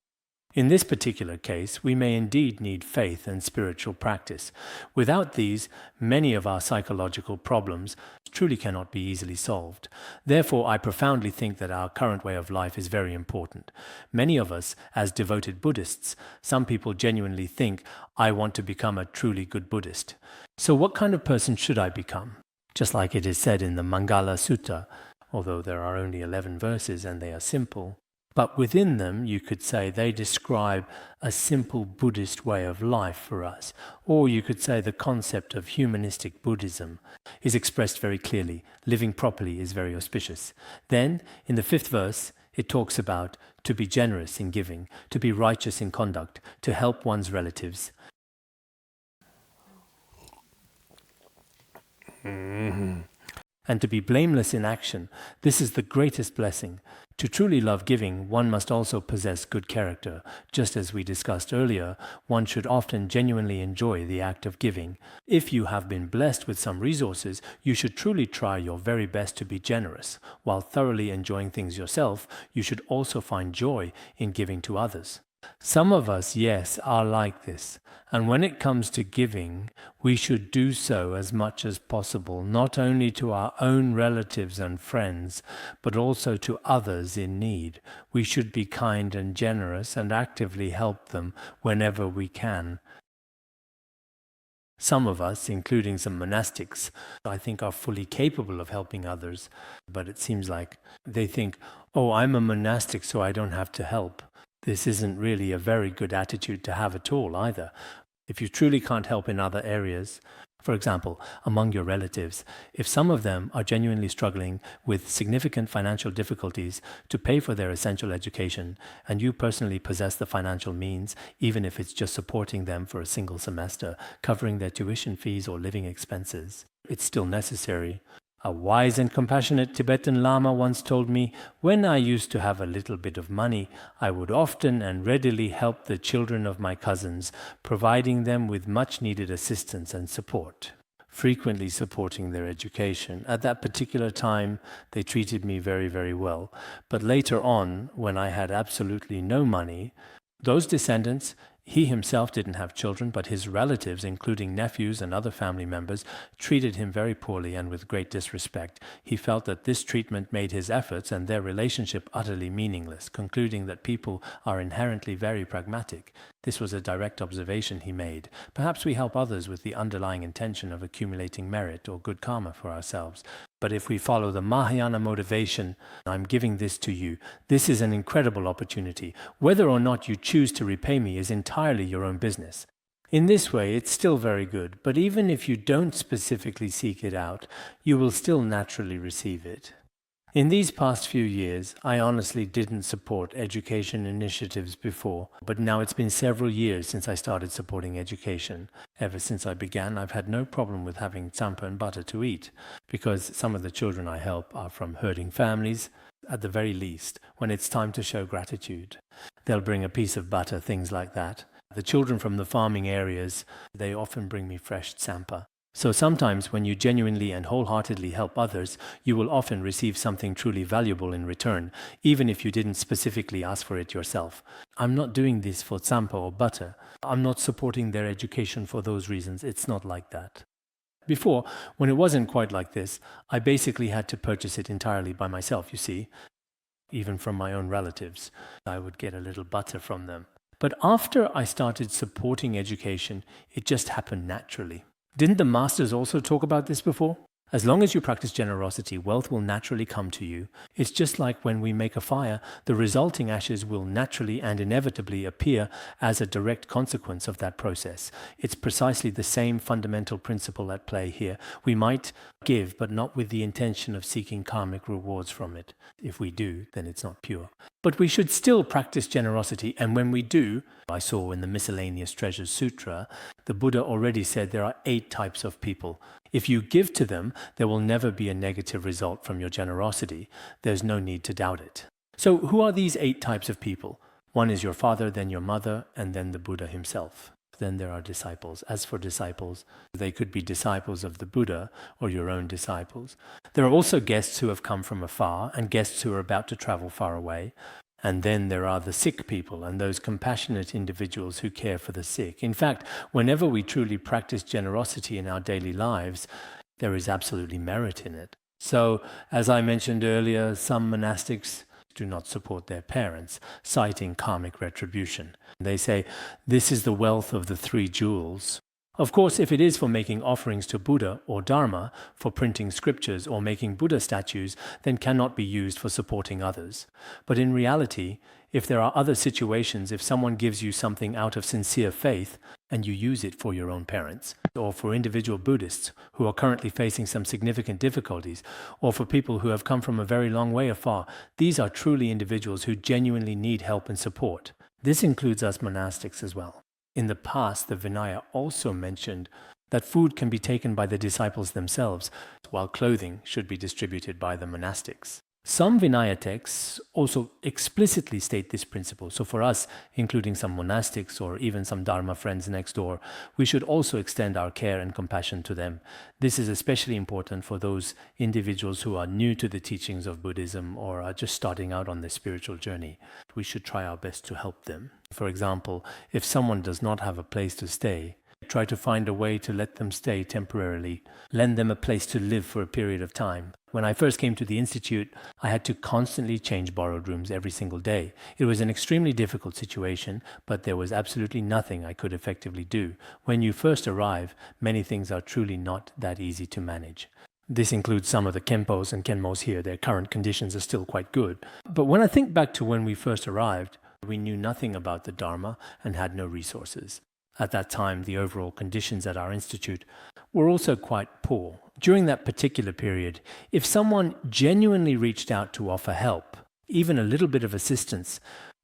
In this particular case, we may indeed need faith and spiritual practice. Without these, many of our psychological problems truly cannot be easily solved. Therefore, I profoundly think that our current way of life is very important. Many of us, as devoted Buddhists, some people genuinely think, I want to become a truly good Buddhist. So what kind of person should I become? Just like it is said in the Mangala Sutta, although there are only 11 verses and they are simple. But within them, you could say they describe a simple Buddhist way of life for us. Or you could say the concept of humanistic Buddhism is expressed very clearly. Living properly is very auspicious. Then, in the 5th verse, it talks about to be generous in giving, to be righteous in conduct, to help one's relatives. And to be blameless in action. This is the greatest blessing. To truly love giving, one must also possess good character. Just as we discussed earlier, one should often genuinely enjoy the act of giving. If you have been blessed with some resources, you should truly try your very best to be generous. While thoroughly enjoying things yourself, you should also find joy in giving to others. Some of us, yes, are like this. And when it comes to giving, we should do so as much as possible, not only to our own relatives and friends, but also to others in need. We should be kind and generous and actively help them whenever we can. Some of us, including some monastics, I think are fully capable of helping others, but it seems like they think, oh, I'm a monastic, so I don't have to help. This isn't really a very good attitude to have at all either. If you truly can't help in other areas, for example, among your relatives, if some of them are genuinely struggling with significant financial difficulties to pay for their essential education, and you personally possess the financial means, even if it's just supporting them for a single semester, covering their tuition fees or living expenses, it's still necessary. A wise and compassionate Tibetan Lama once told me, when I used to have a little bit of money, I would often and readily help the children of my cousins, providing them with much needed assistance and support. frequently supporting their education. At that particular time, they treated me very, very well. But later on, when I had absolutely no money, those descendants, he himself didn't have children, but his relatives, including nephews and other family members, treated him very poorly and with great disrespect. He felt that this treatment made his efforts and their relationship utterly meaningless, concluding that people are inherently very pragmatic. This was a direct observation he made. Perhaps we help others with the underlying intention of accumulating merit or good karma for ourselves. But if we follow the Mahayana motivation, I'm giving this to you, this is an incredible opportunity. Whether or not you choose to repay me is entirely your own business. In this way, it's still very good, but even if you don't specifically seek it out, you will still naturally receive it. In these past few years, I honestly didn't support education initiatives before, but now it's been several years since I started supporting education. Ever since I began, I've had no problem with having tsampa and butter to eat, because some of the children I help are from herding families. At the very least, when it's time to show gratitude, they'll bring a piece of butter, things like that. The children from the farming areas, they often bring me fresh tsampa. So sometimes when you genuinely and wholeheartedly help others, you will often receive something truly valuable in return, even if you didn't specifically ask for it yourself. I'm not doing this for tsampa or butter. I'm not supporting their education for those reasons. It's not like that. Before, when it wasn't quite like this, I basically had to purchase it entirely by myself, you see. Even from my own relatives, I would get a little butter from them. But after I started supporting education, it just happened naturally. Didn't the masters also talk about this before? As long as you practice generosity, wealth will naturally come to you. It's just like when we make a fire, the resulting ashes will naturally and inevitably appear as a direct consequence of that process. It's precisely the same fundamental principle at play here. We might give, but not with the intention of seeking karmic rewards from it. If we do, then it's not pure. But we should still practice generosity, and when we do, I saw in the Miscellaneous Treasures Sutra, the Buddha already said there are 8 types of people. If you give to them, there will never be a negative result from your generosity. There's no need to doubt it. So who are these 8 types of people? One is your father, then your mother, and then the Buddha himself. Then there are disciples. As for disciples, they could be disciples of the Buddha or your own disciples. There are also guests who have come from afar and guests who are about to travel far away. And then there are the sick people and those compassionate individuals who care for the sick. In fact, whenever we truly practice generosity in our daily lives, there is absolutely merit in it. So, as I mentioned earlier, some monastics do not support their parents, citing karmic retribution. They say, this is the wealth of the 3 jewels. Of course, if it is for making offerings to Buddha or Dharma, for printing scriptures or making Buddha statues, then cannot be used for supporting others. But in reality, if there are other situations, if someone gives you something out of sincere faith, and you use it for your own parents, or for individual Buddhists who are currently facing some significant difficulties, or for people who have come from a very long way afar, these are truly individuals who genuinely need help and support. This includes us monastics as well. In the past, the Vinaya also mentioned that food can be taken by the disciples themselves, while clothing should be distributed by the monastics. Some Vinaya texts also explicitly state this principle. So for us, including some monastics or even some Dharma friends next door, we should also extend our care and compassion to them. This is especially important for those individuals who are new to the teachings of Buddhism or are just starting out on their spiritual journey. We should try our best to help them. For example, if someone does not have a place to stay, try to find a way to let them stay temporarily. Lend them a place to live for a period of time. When I first came to the Institute, I had to constantly change borrowed rooms every single day. It was an extremely difficult situation, but there was absolutely nothing I could effectively do. When you first arrive, many things are truly not that easy to manage. This includes some of the Khenpos and Khenmos here. Their current conditions are still quite good. But when I think back to when we first arrived, we knew nothing about the Dharma and had no resources. At that time, the overall conditions at our institute were also quite poor. During that particular period, if someone genuinely reached out to offer help, even a little bit of assistance,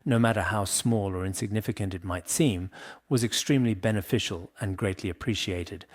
no matter how small or insignificant it might seem, was extremely beneficial and greatly appreciated.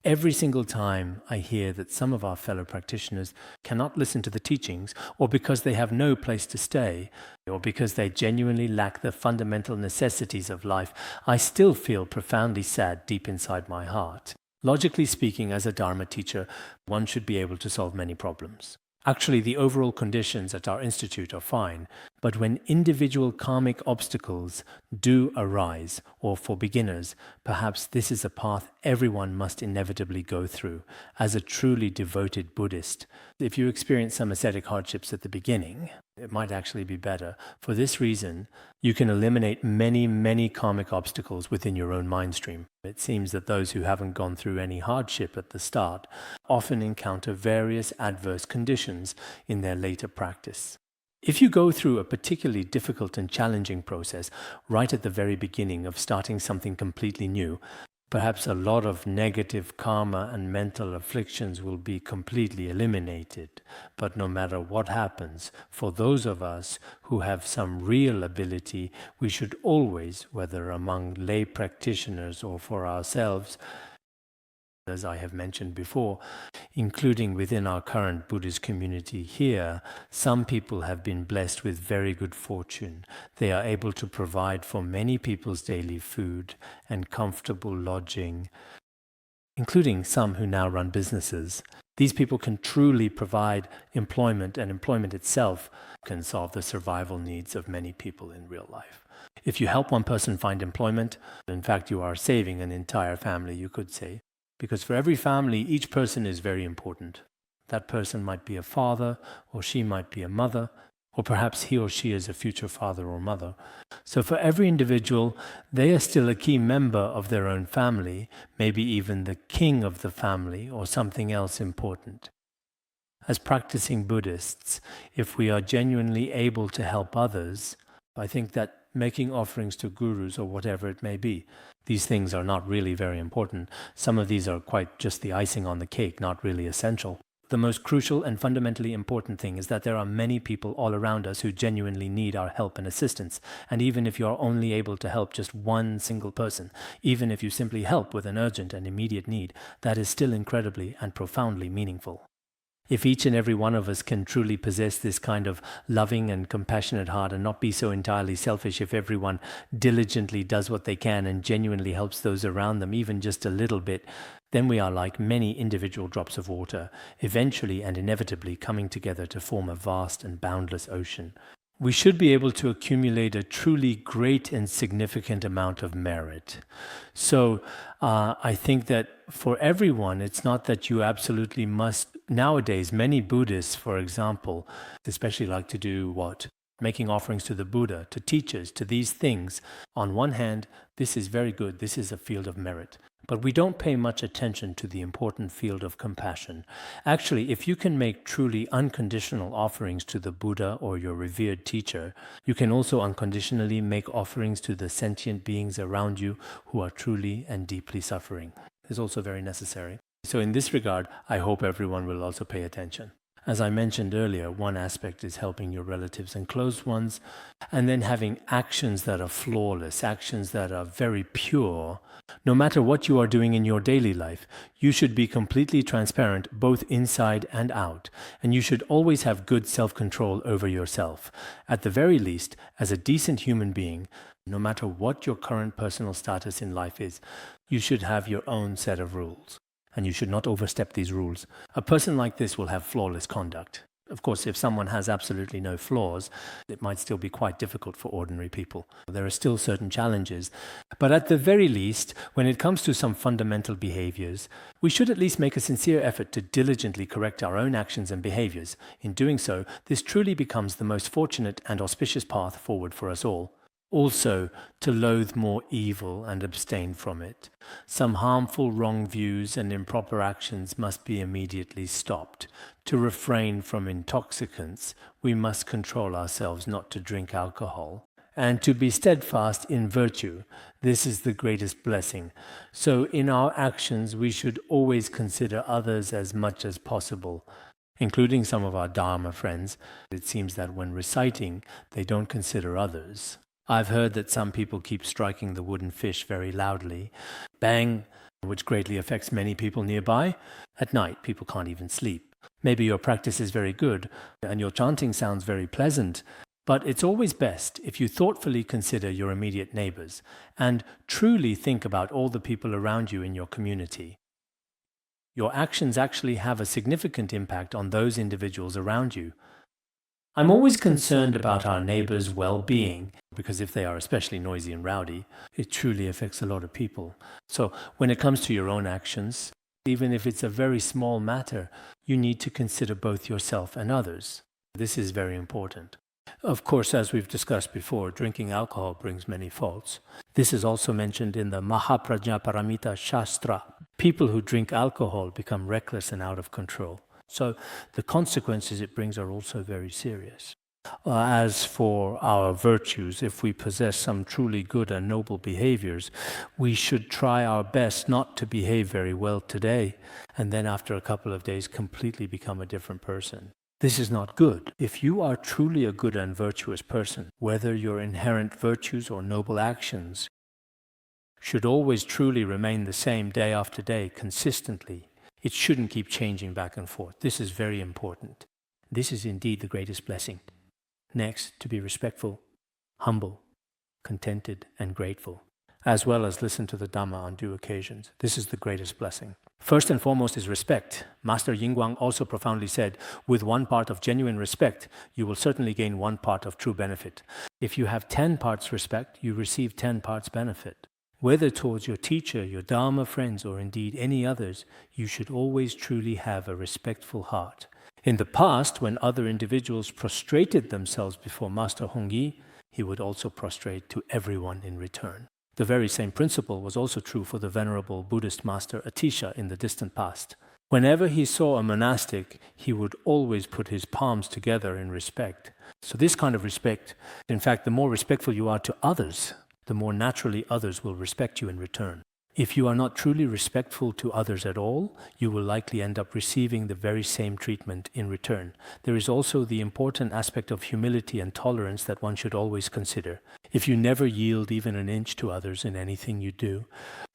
Every single time I hear that some of our fellow practitioners cannot listen to the teachings, or because they have no place to stay, or because they genuinely lack the fundamental necessities of life, I still feel profoundly sad deep inside my heart. Logically speaking, as a Dharma teacher, one should be able to solve many problems. Actually, the overall conditions at our institute are fine, but when individual karmic obstacles do arise, or for beginners, perhaps this is a path everyone must inevitably go through as a truly devoted Buddhist. If you experience some ascetic hardships at the beginning, it might actually be better. For this reason, you can eliminate many, many karmic obstacles within your own mind stream. It seems that those who haven't gone through any hardship at the start often encounter various adverse conditions in their later practice. If you go through a particularly difficult and challenging process right at the very beginning of starting something completely new, perhaps a lot of negative karma and mental afflictions will be completely eliminated. But no matter what happens, for those of us who have some real ability, we should always, whether among lay practitioners or for ourselves, as I have mentioned before, including within our current Buddhist community here, some people have been blessed with very good fortune. They are able to provide for many people's daily food and comfortable lodging, including some who now run businesses. These people can truly provide employment, and employment itself can solve the survival needs of many people in real life. If you help one person find employment, in fact, you are saving an entire family, you could say. Because for every family, each person is very important. That person might be a father, or she might be a mother, or perhaps he or she is a future father or mother. So for every individual, they are still a key member of their own family, maybe even the king of the family or something else important. As practicing Buddhists, if we are genuinely able to help others, I think that making offerings to gurus or whatever it may be, these things are not really very important. Some of these are quite just the icing on the cake, not really essential. The most crucial and fundamentally important thing is that there are many people all around us who genuinely need our help and assistance. And even if you are only able to help just one single person, even if you simply help with an urgent and immediate need, that is still incredibly and profoundly meaningful. If each and every one of us can truly possess this kind of loving and compassionate heart and not be so entirely selfish, if everyone diligently does what they can and genuinely helps those around them even just a little bit, then we are like many individual drops of water, eventually and inevitably coming together to form a vast and boundless ocean. We should be able to accumulate a truly great and significant amount of merit. So I think that for everyone, it's not that you absolutely must. Nowadays, many Buddhists, for example, especially like to do what? Making offerings to the Buddha, to teachers, to these things. On one hand, this is very good. This is a field of merit. But we don't pay much attention to the important field of compassion. Actually, if you can make truly unconditional offerings to the Buddha or your revered teacher, you can also unconditionally make offerings to the sentient beings around you who are truly and deeply suffering. It's also very necessary. So in this regard, I hope everyone will also pay attention. As I mentioned earlier, one aspect is helping your relatives and close ones, and then having actions that are flawless, actions that are very pure. No matter what you are doing in your daily life, you should be completely transparent both inside and out, and you should always have good self-control over yourself. At the very least, as a decent human being, no matter what your current personal status in life is, you should have your own set of rules. And you should not overstep these rules. A person like this will have flawless conduct. Of course, if someone has absolutely no flaws, it might still be quite difficult for ordinary people. There are still certain challenges. But at the very least, when it comes to some fundamental behaviors, we should at least make a sincere effort to diligently correct our own actions and behaviors. In doing so, this truly becomes the most fortunate and auspicious path forward for us all. Also, to loathe more evil and abstain from it. Some harmful wrong views and improper actions must be immediately stopped. To refrain from intoxicants, we must control ourselves not to drink alcohol. And to be steadfast in virtue, this is the greatest blessing. So in our actions, we should always consider others as much as possible, including some of our Dharma friends. It seems that when reciting, they don't consider others. I've heard that some people keep striking the wooden fish very loudly, bang, which greatly affects many people nearby. At night, people can't even sleep. Maybe your practice is very good and your chanting sounds very pleasant, but it's always best if you thoughtfully consider your immediate neighbors and truly think about all the people around you in your community. your actions actually have a significant impact on those individuals around you. I'm always concerned about our neighbors' well-being, because if they are especially noisy and rowdy, it truly affects a lot of people. So when it comes to your own actions, even if it's a very small matter, you need to consider both yourself and others. This is very important. Of course, as we've discussed before, drinking alcohol brings many faults. This is also mentioned in the Mahaprajnaparamita Shastra. People who drink alcohol become reckless and out of control. So the consequences it brings are also very serious. As for our virtues, if we possess some truly good and noble behaviors, we should try our best not to behave very well today, and then after a couple of days completely become a different person. This is not good. If you are truly a good and virtuous person, whether your inherent virtues or noble actions should always truly remain the same day after day, consistently, it shouldn't keep changing back and forth. This is very important. This is indeed the greatest blessing. Next, to be respectful, humble, contented, and grateful, as well as listen to the Dhamma on due occasions. This is the greatest blessing. First and foremost is respect. Master Yingguang also profoundly said, with 1 part of genuine respect, you will certainly gain 1 part of true benefit. If you have 10 parts respect, you receive 10 parts benefit. Whether towards your teacher, your Dharma friends, or indeed any others, you should always truly have a respectful heart. In the past, when other individuals prostrated themselves before Master Hongyi, he would also prostrate to everyone in return. The very same principle was also true for the venerable Buddhist master Atisha in the distant past. Whenever he saw a monastic, he would always put his palms together in respect. So this kind of respect, in fact, the more respectful you are to others, the more naturally others will respect you in return. If you are not truly respectful to others at all, you will likely end up receiving the very same treatment in return. There is also the important aspect of humility and tolerance that one should always consider. If you never yield even an inch to others in anything you do,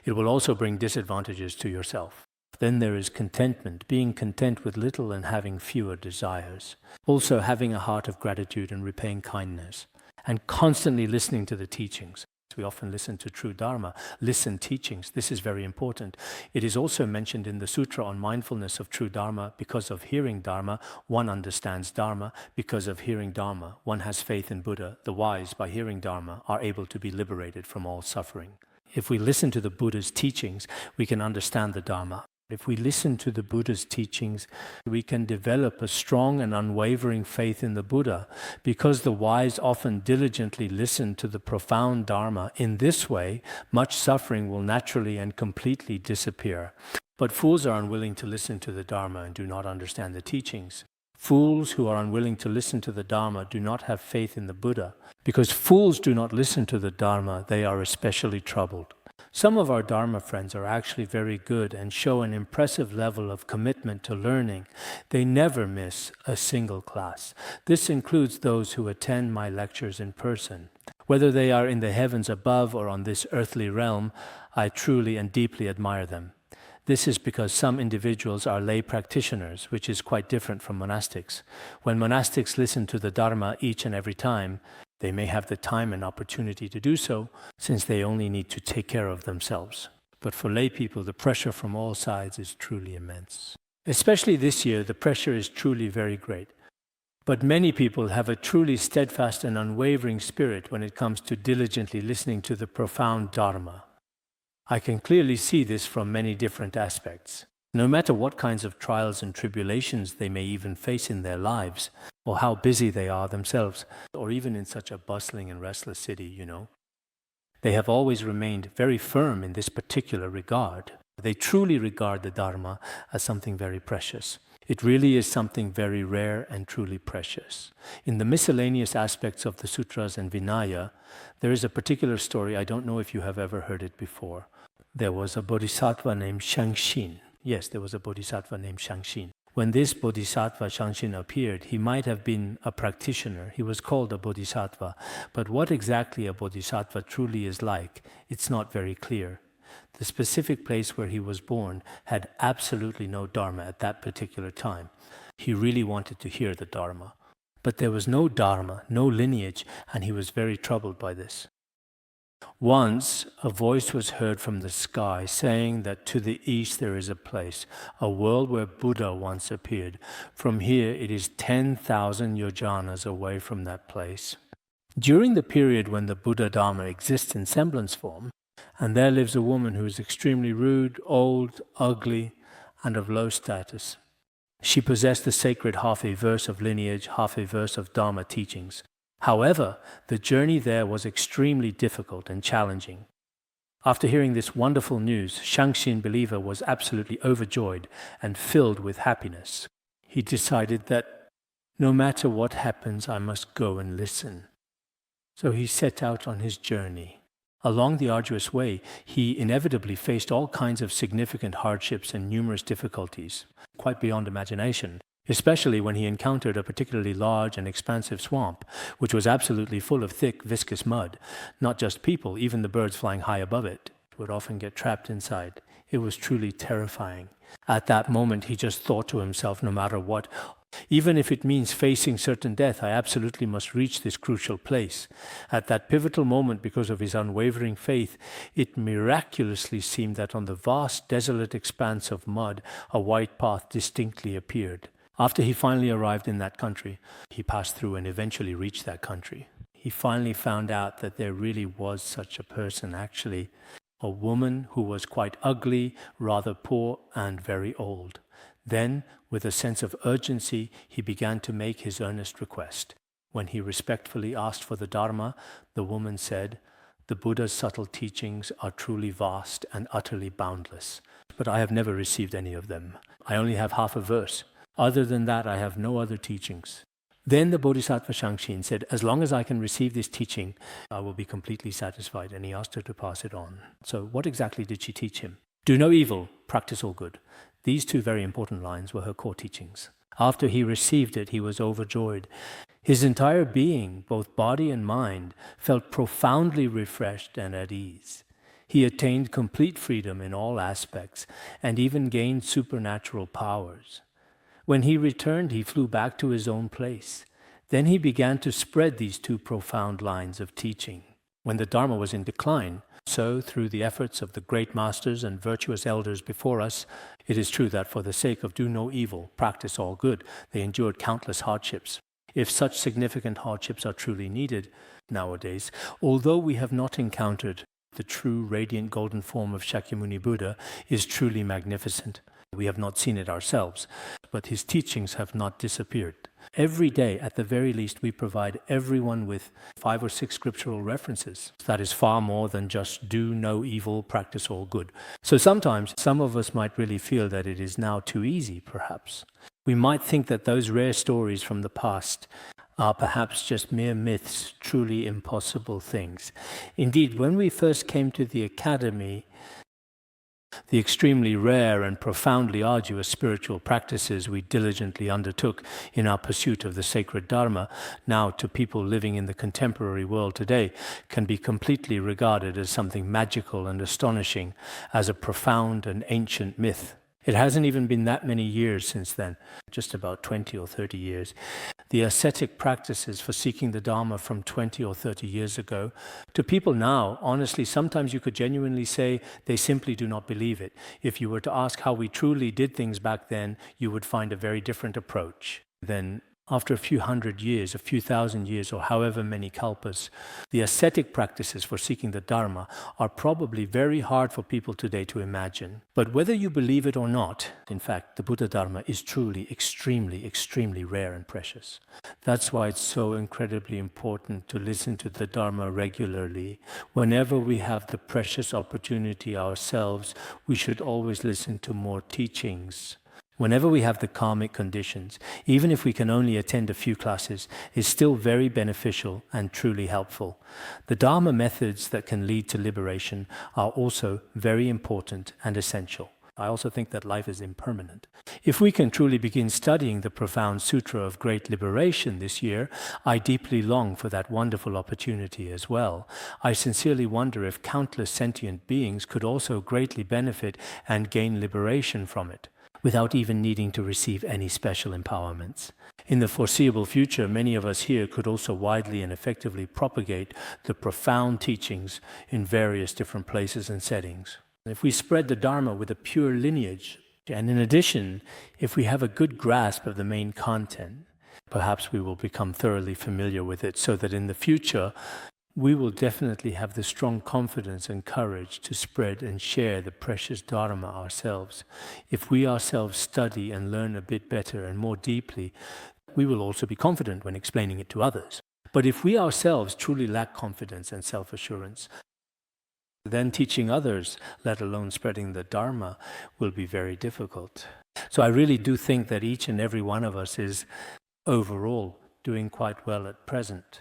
it will also bring disadvantages to yourself. Then there is contentment, being content with little and having fewer desires. Also having a heart of gratitude and repaying kindness, and constantly listening to the teachings. We often listen to true Dharma, listen teachings. This is very important. It is also mentioned in the Sutra on mindfulness of true Dharma. Because of hearing Dharma, one understands Dharma. Because of hearing Dharma, one has faith in Buddha. The wise, by hearing Dharma, are able to be liberated from all suffering. If we listen to the Buddha's teachings, we can understand the Dharma. If we listen to the Buddha's teachings, we can develop a strong and unwavering faith in the Buddha, because the wise often diligently listen to the profound Dharma. In this way, much suffering will naturally and completely disappear. But fools are unwilling to listen to the Dharma and do not understand the teachings. Fools who are unwilling to listen to the Dharma do not have faith in the Buddha. Because fools do not listen to the Dharma, they are especially troubled. Some of our Dharma friends are actually very good and show an impressive level of commitment to learning. They never miss a single class. This includes those who attend my lectures in person. Whether they are in the heavens above or on this earthly realm, I truly and deeply admire them. This is because some individuals are lay practitioners, which is quite different from monastics. When monastics listen to the Dharma each and every time, they may have the time and opportunity to do so, since they only need to take care of themselves. But for lay people, the pressure from all sides is truly immense. Especially this year, the pressure is truly very great. But many people have a truly steadfast and unwavering spirit when it comes to diligently listening to the profound Dharma. I can clearly see this from many different aspects. No matter what kinds of trials and tribulations they may even face in their lives, or how busy they are themselves, or even in such a bustling and restless city, they have always remained very firm in this particular regard. They truly regard the Dharma as something very precious. It really is something very rare and truly precious. In the miscellaneous aspects of the sutras and Vinaya, there is a particular story. I don't know if you have ever heard it before. There was a bodhisattva named Shangshin. Yes, there was a bodhisattva named Shangshin. When this bodhisattva Shangshin appeared, he might have been a practitioner. He was called a bodhisattva. But what exactly a bodhisattva truly is like, it's not very clear. The specific place where he was born had absolutely no Dharma at that particular time. He really wanted to hear the Dharma. But there was no Dharma, no lineage, and he was very troubled by this. Once a voice was heard from the sky saying that to the east there is a place, a world where Buddha once appeared. From here it is 10,000 yojanas away from that place. During the period when the Buddha Dharma exists in semblance form, and there lives a woman who is extremely rude, old, ugly, and of low status. She possessed the sacred half a verse of lineage, half a verse of Dharma teachings. However, the journey there was extremely difficult and challenging. After hearing this wonderful news, Shangshin believer was absolutely overjoyed and filled with happiness. He decided that no matter what happens, I must go and listen. So he set out on his journey. Along the arduous way, he inevitably faced all kinds of significant hardships and numerous difficulties, quite beyond imagination, especially when he encountered a particularly large and expansive swamp, which was absolutely full of thick, viscous mud. Not just people, even the birds flying high above it would often get trapped inside. It was truly terrifying. At that moment, he just thought to himself, no matter what, even if it means facing certain death, I absolutely must reach this crucial place. At that pivotal moment, because of his unwavering faith, it miraculously seemed that on the vast, desolate expanse of mud, a white path distinctly appeared. After he finally arrived in that country, he passed through and eventually reached that country. He finally found out that there really was such a person, actually, a woman who was quite ugly, rather poor, and very old. Then, with a sense of urgency, he began to make his earnest request. When he respectfully asked for the Dharma, the woman said, "The Buddha's subtle teachings are truly vast and utterly boundless, but I have never received any of them. I only have half a verse. Other than that, I have no other teachings." Then the Bodhisattva Shangshin said, "As long as I can receive this teaching, I will be completely satisfied," and he asked her to pass it on. So what exactly did she teach him? Do no evil, practice all good. These two very important lines were her core teachings. After he received it, he was overjoyed. His entire being, both body and mind, felt profoundly refreshed and at ease. He attained complete freedom in all aspects and even gained supernatural powers. When he returned, he flew back to his own place. Then he began to spread these two profound lines of teaching. When the Dharma was in decline, so through the efforts of the great masters and virtuous elders before us, it is true that for the sake of do no evil, practice all good, they endured countless hardships. If such significant hardships are truly needed nowadays, although we have not encountered the true radiant golden form of Shakyamuni Buddha is truly magnificent. We have not seen it ourselves, but his teachings have not disappeared. Every day, at the very least, we provide everyone with 5 or 6 scriptural references. That is far more than just do no evil, practice all good. So sometimes some of us might really feel that it is now too easy, perhaps. We might think that those rare stories from the past are perhaps just mere myths, truly impossible things. Indeed, when we first came to the academy, the extremely rare and profoundly arduous spiritual practices we diligently undertook in our pursuit of the sacred Dharma, now to people living in the contemporary world today, can be completely regarded as something magical and astonishing, as a profound and ancient myth. It hasn't even been that many years since then, just about 20 or 30 years. The ascetic practices for seeking the Dharma from 20 or 30 years ago, to people now, honestly, sometimes you could genuinely say they simply do not believe it. If you were to ask how we truly did things back then, you would find a very different approach. Then, after a few hundred years, a few thousand years, or however many kalpas, the ascetic practices for seeking the Dharma are probably very hard for people today to imagine. But whether you believe it or not, in fact, the Buddha Dharma is truly extremely, extremely rare and precious. That's why it's so incredibly important to listen to the Dharma regularly. Whenever we have the precious opportunity ourselves, we should always listen to more teachings. Whenever we have the karmic conditions, even if we can only attend a few classes, is still very beneficial and truly helpful. The Dharma methods that can lead to liberation are also very important and essential. I also think that life is impermanent. If we can truly begin studying the profound Sutra of Great Liberation this year, I deeply long for that wonderful opportunity as well. I sincerely wonder if countless sentient beings could also greatly benefit and gain liberation from it. without even needing to receive any special empowerments. In the foreseeable future, many of us here could also widely and effectively propagate the profound teachings in various different places and settings. If we spread the Dharma with a pure lineage, and in addition, if we have a good grasp of the main content, perhaps we will become thoroughly familiar with it so that in the future, we will definitely have the strong confidence and courage to spread and share the precious Dharma ourselves. If we ourselves study and learn a bit better and more deeply, we will also be confident when explaining it to others. But if we ourselves truly lack confidence and self-assurance, then teaching others, let alone spreading the Dharma, will be very difficult. So I really do think that each and every one of us is overall doing quite well at present.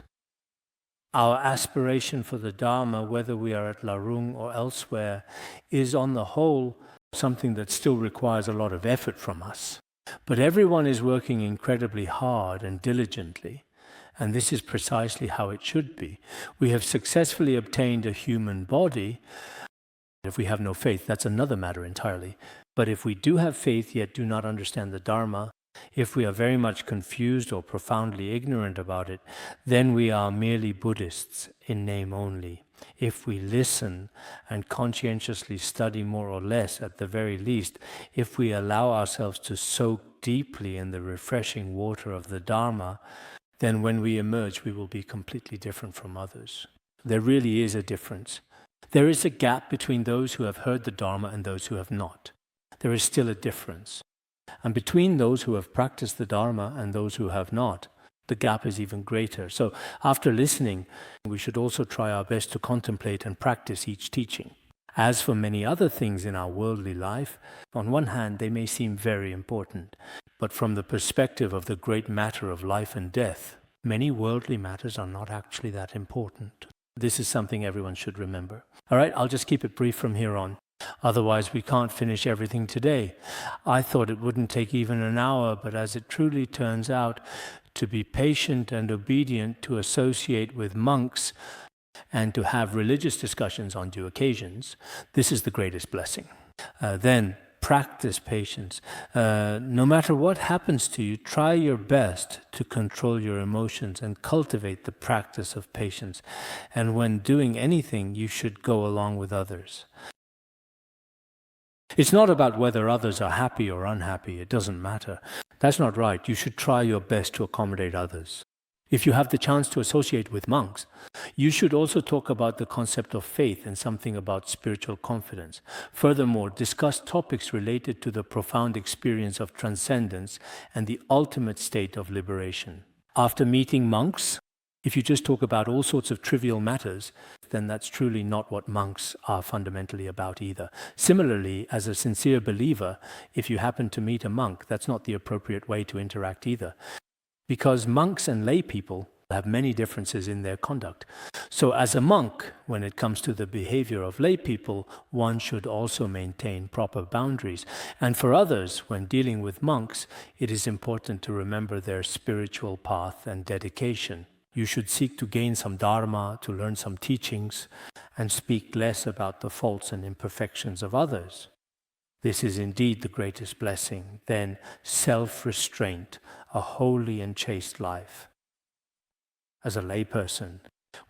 Our aspiration for the Dharma, whether we are at Larung or elsewhere, is on the whole something that still requires a lot of effort from us. But everyone is working incredibly hard and diligently, and this is precisely how it should be. We have successfully obtained a human body. If we have no faith, that's another matter entirely. But if we do have faith yet do not understand the Dharma, if we are very much confused or profoundly ignorant about it, then we are merely Buddhists in name only. If we listen and conscientiously study more or less, at the very least, if we allow ourselves to soak deeply in the refreshing water of the Dharma, then when we emerge, we will be completely different from others. There really is a difference. There is a gap between those who have heard the Dharma and those who have not. There is still a difference. And between those who have practiced the Dharma and those who have not, the gap is even greater. So after listening, we should also try our best to contemplate and practice each teaching. As for many other things in our worldly life, on one hand they may seem very important, but from the perspective of the great matter of life and death, many worldly matters are not actually that important. This is something everyone should remember. All right, I'll just keep it brief from here on. Otherwise, we can't finish everything today. I thought it wouldn't take even an hour, but as it truly turns out, to be patient and obedient, to associate with monks, and to have religious discussions on due occasions, this is the greatest blessing. Then, practice patience. No matter what happens to you, try your best to control your emotions and cultivate the practice of patience. And when doing anything, you should go along with others. It's not about whether others are happy or unhappy. It doesn't matter. That's not right. You should try your best to accommodate others. If you have the chance to associate with monks, you should also talk about the concept of faith and something about spiritual confidence. Furthermore, discuss topics related to the profound experience of transcendence and the ultimate state of liberation. After meeting monks, if you just talk about all sorts of trivial matters, then that's truly not what monks are fundamentally about either. Similarly, as a sincere believer, if you happen to meet a monk, that's not the appropriate way to interact either. Because monks and lay people have many differences in their conduct. So as a monk, when it comes to the behavior of lay people, one should also maintain proper boundaries. And for others, when dealing with monks, it is important to remember their spiritual path and dedication. You should seek to gain some dharma, to learn some teachings, and speak less about the faults and imperfections of others. This is indeed the greatest blessing. Then self-restraint, a holy and chaste life. As a layperson,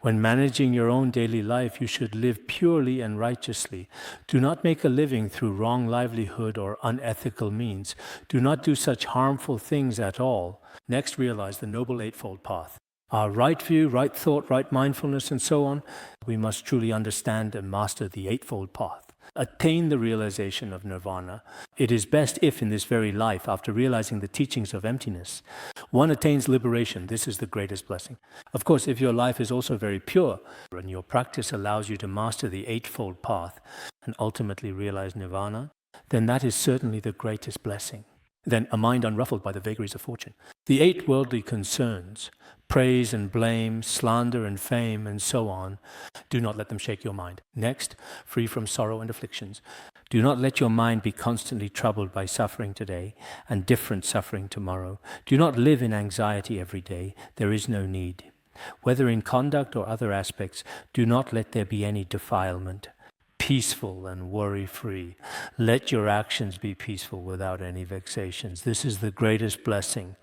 when managing your own daily life, you should live purely and righteously. Do not make a living through wrong livelihood or unethical means. Do not do such harmful things at all. Next, realize the Noble Eightfold Path. Our right view, right thought, right mindfulness, and so on, we must truly understand and master the Eightfold Path. Attain the realization of nirvana. It is best if in this very life, after realizing the teachings of emptiness, one attains liberation. This is the greatest blessing. Of course, if your life is also very pure, and your practice allows you to master the Eightfold Path and ultimately realize nirvana, then that is certainly the greatest blessing. Then a mind unruffled by the vagaries of fortune. The 8 worldly concerns, praise and blame, slander and fame, and so on, do not let them shake your mind. Next, free from sorrow and afflictions. Do not let your mind be constantly troubled by suffering today and different suffering tomorrow. Do not live in anxiety every day. There is no need. Whether in conduct or other aspects, do not let there be any defilement. peaceful and worry-free. Let your actions be peaceful without any vexations. This is the greatest blessing.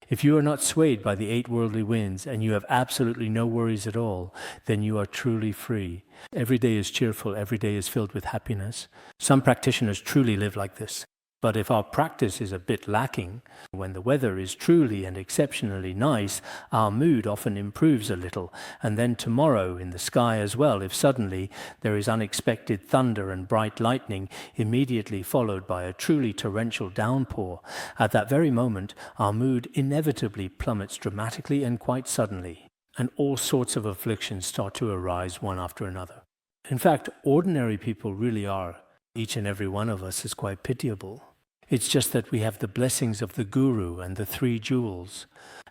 If you are not swayed by the 8 worldly winds and you have absolutely no worries at all, then you are truly free. Every day is cheerful, every day is filled with happiness. Some practitioners truly live like this. But if our practice is a bit lacking, when the weather is truly and exceptionally nice, our mood often improves a little, and then tomorrow in the sky as well, if suddenly there is unexpected thunder and bright lightning, immediately followed by a truly torrential downpour, at that very moment our mood inevitably plummets dramatically and quite suddenly, and all sorts of afflictions start to arise one after another. In fact, ordinary people really are. Each and every one of us is quite pitiable. It's just that we have the blessings of the Guru and the 3 jewels,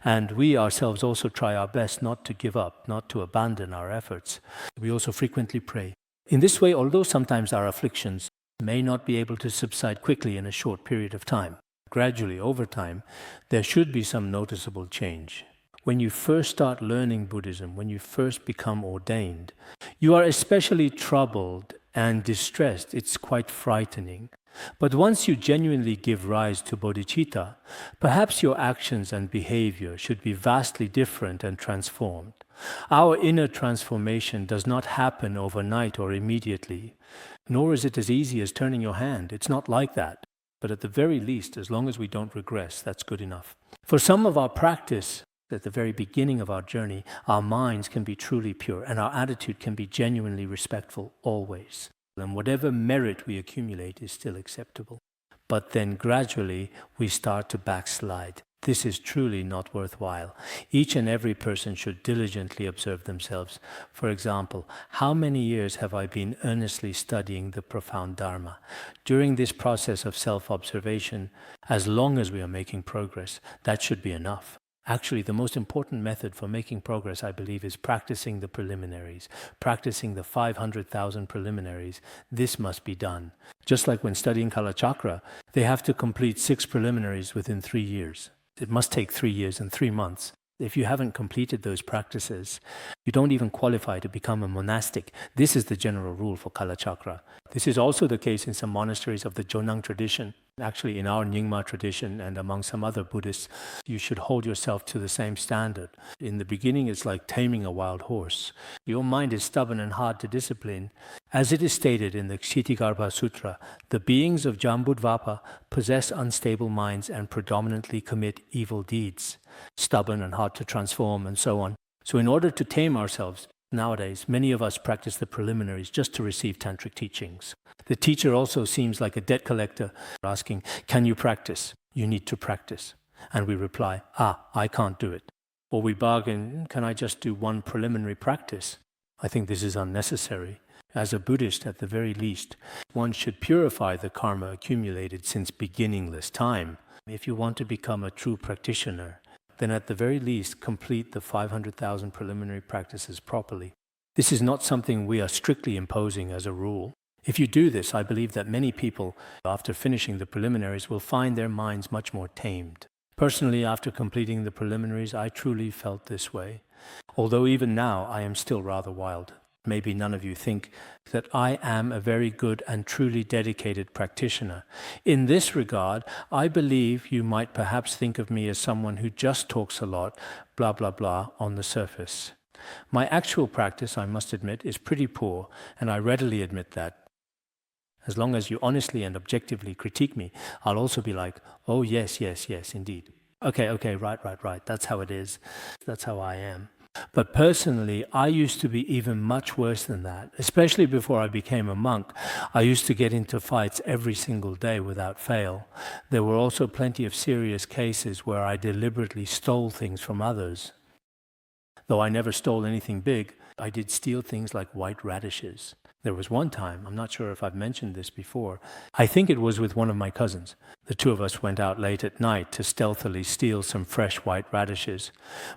and we ourselves also try our best not to give up, not to abandon our efforts. We also frequently pray. In this way, although sometimes our afflictions may not be able to subside quickly in a short period of time, gradually over time, there should be some noticeable change. When you first start learning Buddhism, when you first become ordained, you are especially troubled and distressed. It's quite frightening. But once you genuinely give rise to bodhicitta, perhaps your actions and behavior should be vastly different and transformed. Our inner transformation does not happen overnight or immediately, nor is it as easy as turning your hand. It's not like that. But at the very least, as long as we don't regress, that's good enough. For some of our practice, at the very beginning of our journey, our minds can be truly pure and our attitude can be genuinely respectful always. And whatever merit we accumulate is still acceptable. But then gradually we start to backslide. This is truly not worthwhile. Each and every person should diligently observe themselves. For example, how many years have I been earnestly studying the profound Dharma? During this process of self-observation, as long as we are making progress, that should be enough. Actually, the most important method for making progress, I believe, is practicing the preliminaries, practicing the 500,000 preliminaries. This must be done. Just like when studying Kalachakra, they have to complete 6 preliminaries within 3 years. It must take 3 years and 3 months. If you haven't completed those practices, you don't even qualify to become a monastic. This is the general rule for Kalachakra. This is also the case in some monasteries of the Jonang tradition. Actually, in our Nyingma tradition and among some other Buddhists, you should hold yourself to the same standard. In the beginning, it's like taming a wild horse. Your mind is stubborn and hard to discipline. As it is stated in the Kshitigarbha Sutra, the beings of Jambudvapa possess unstable minds and predominantly commit evil deeds, stubborn and hard to transform, and so on. So in order to tame ourselves, nowadays, many of us practice the preliminaries just to receive tantric teachings. The teacher also seems like a debt collector asking, "Can you practice? You need to practice." And we reply, "I can't do it." Or we bargain, "Can I just do 1 preliminary practice?" I think this is unnecessary. As a Buddhist, at the very least, one should purify the karma accumulated since beginningless time. If you want to become a true practitioner, then at the very least complete the 500,000 preliminary practices properly. This is not something we are strictly imposing as a rule. If you do this, I believe that many people, after finishing the preliminaries, will find their minds much more tamed. Personally, after completing the preliminaries, I truly felt this way. Although even now, I am still rather wild. Maybe none of you think that I am a very good and truly dedicated practitioner. In this regard, I believe you might perhaps think of me as someone who just talks a lot, blah, blah, blah, on the surface. My actual practice, I must admit, is pretty poor, and I readily admit that. As long as you honestly and objectively critique me, I'll also be like, "Oh, yes, indeed. Okay, right. That's how it is. That's how I am." But personally, I used to be even much worse than that. Especially before I became a monk, I used to get into fights every single day without fail. There were also plenty of serious cases where I deliberately stole things from others. Though I never stole anything big, I did steal things like white radishes. There was one time, I'm not sure if I've mentioned this before, I think it was with one of my cousins. The 2 of us went out late at night to stealthily steal some fresh white radishes.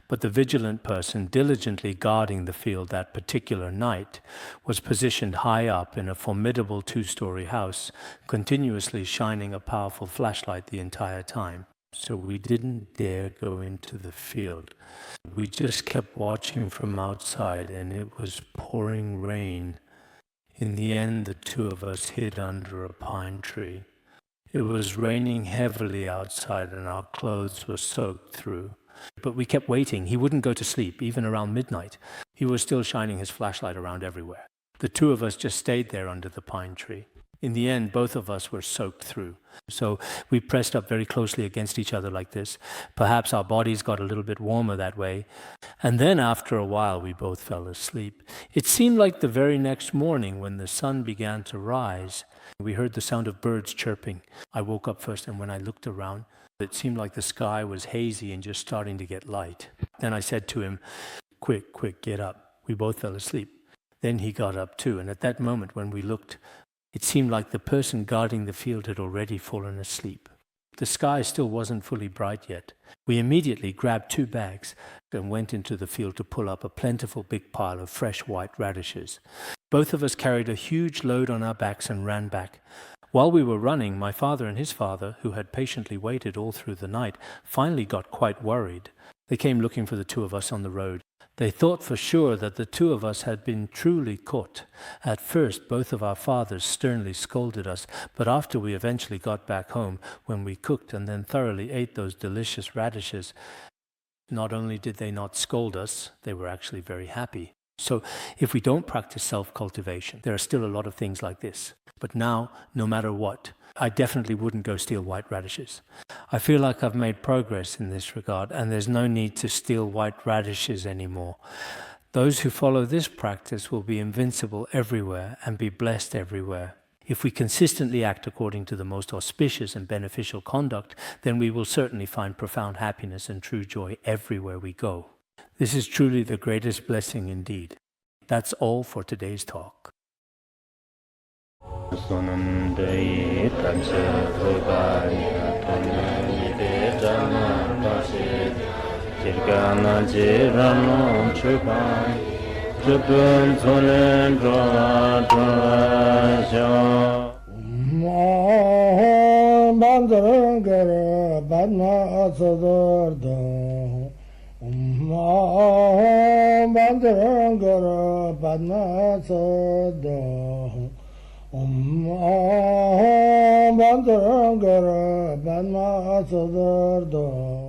But the vigilant person diligently guarding the field that particular night was positioned high up in a formidable 2-story house, continuously shining a powerful flashlight the entire time. So we didn't dare go into the field. We just kept watching from outside, and it was pouring rain. In the end, the two of us hid under a pine tree. It was raining heavily outside and our clothes were soaked through. But we kept waiting. He wouldn't go to sleep, even around midnight. He was still shining his flashlight around everywhere. The two of us just stayed there under the pine tree. In the end, both of us were soaked through. So we pressed up very closely against each other like this. Perhaps our bodies got a little bit warmer that way. And then after a while, we both fell asleep. It seemed like the very next morning when the sun began to rise, we heard the sound of birds chirping. I woke up first, and when I looked around, it seemed like the sky was hazy and just starting to get light. Then I said to him, quick, get up. We both fell asleep. Then he got up too, and at that moment when we looked, it seemed like the person guarding the field had already fallen asleep. The sky still wasn't fully bright yet. We immediately grabbed 2 bags and went into the field to pull up a plentiful big pile of fresh white radishes. Both of us carried a huge load on our backs and ran back. While we were running, my father and his father, who had patiently waited all through the night, finally got quite worried. They came looking for the two of us on the road. They thought for sure that the two of us had been truly caught. At first, both of our fathers sternly scolded us, but after we eventually got back home, when we cooked and then thoroughly ate those delicious radishes, not only did they not scold us, they were actually very happy. So if we don't practice self-cultivation, there are still a lot of things like this. But now, no matter what, I definitely wouldn't go steal white radishes. I feel like I've made progress in this regard, and there's no need to steal white radishes anymore. Those who follow this practice will be invincible everywhere and be blessed everywhere. If we consistently act according to the most auspicious and beneficial conduct, then we will certainly find profound happiness and true joy everywhere we go. This is truly the greatest blessing indeed. That's all for today's talk. Om Bandharangara Padma Sadardo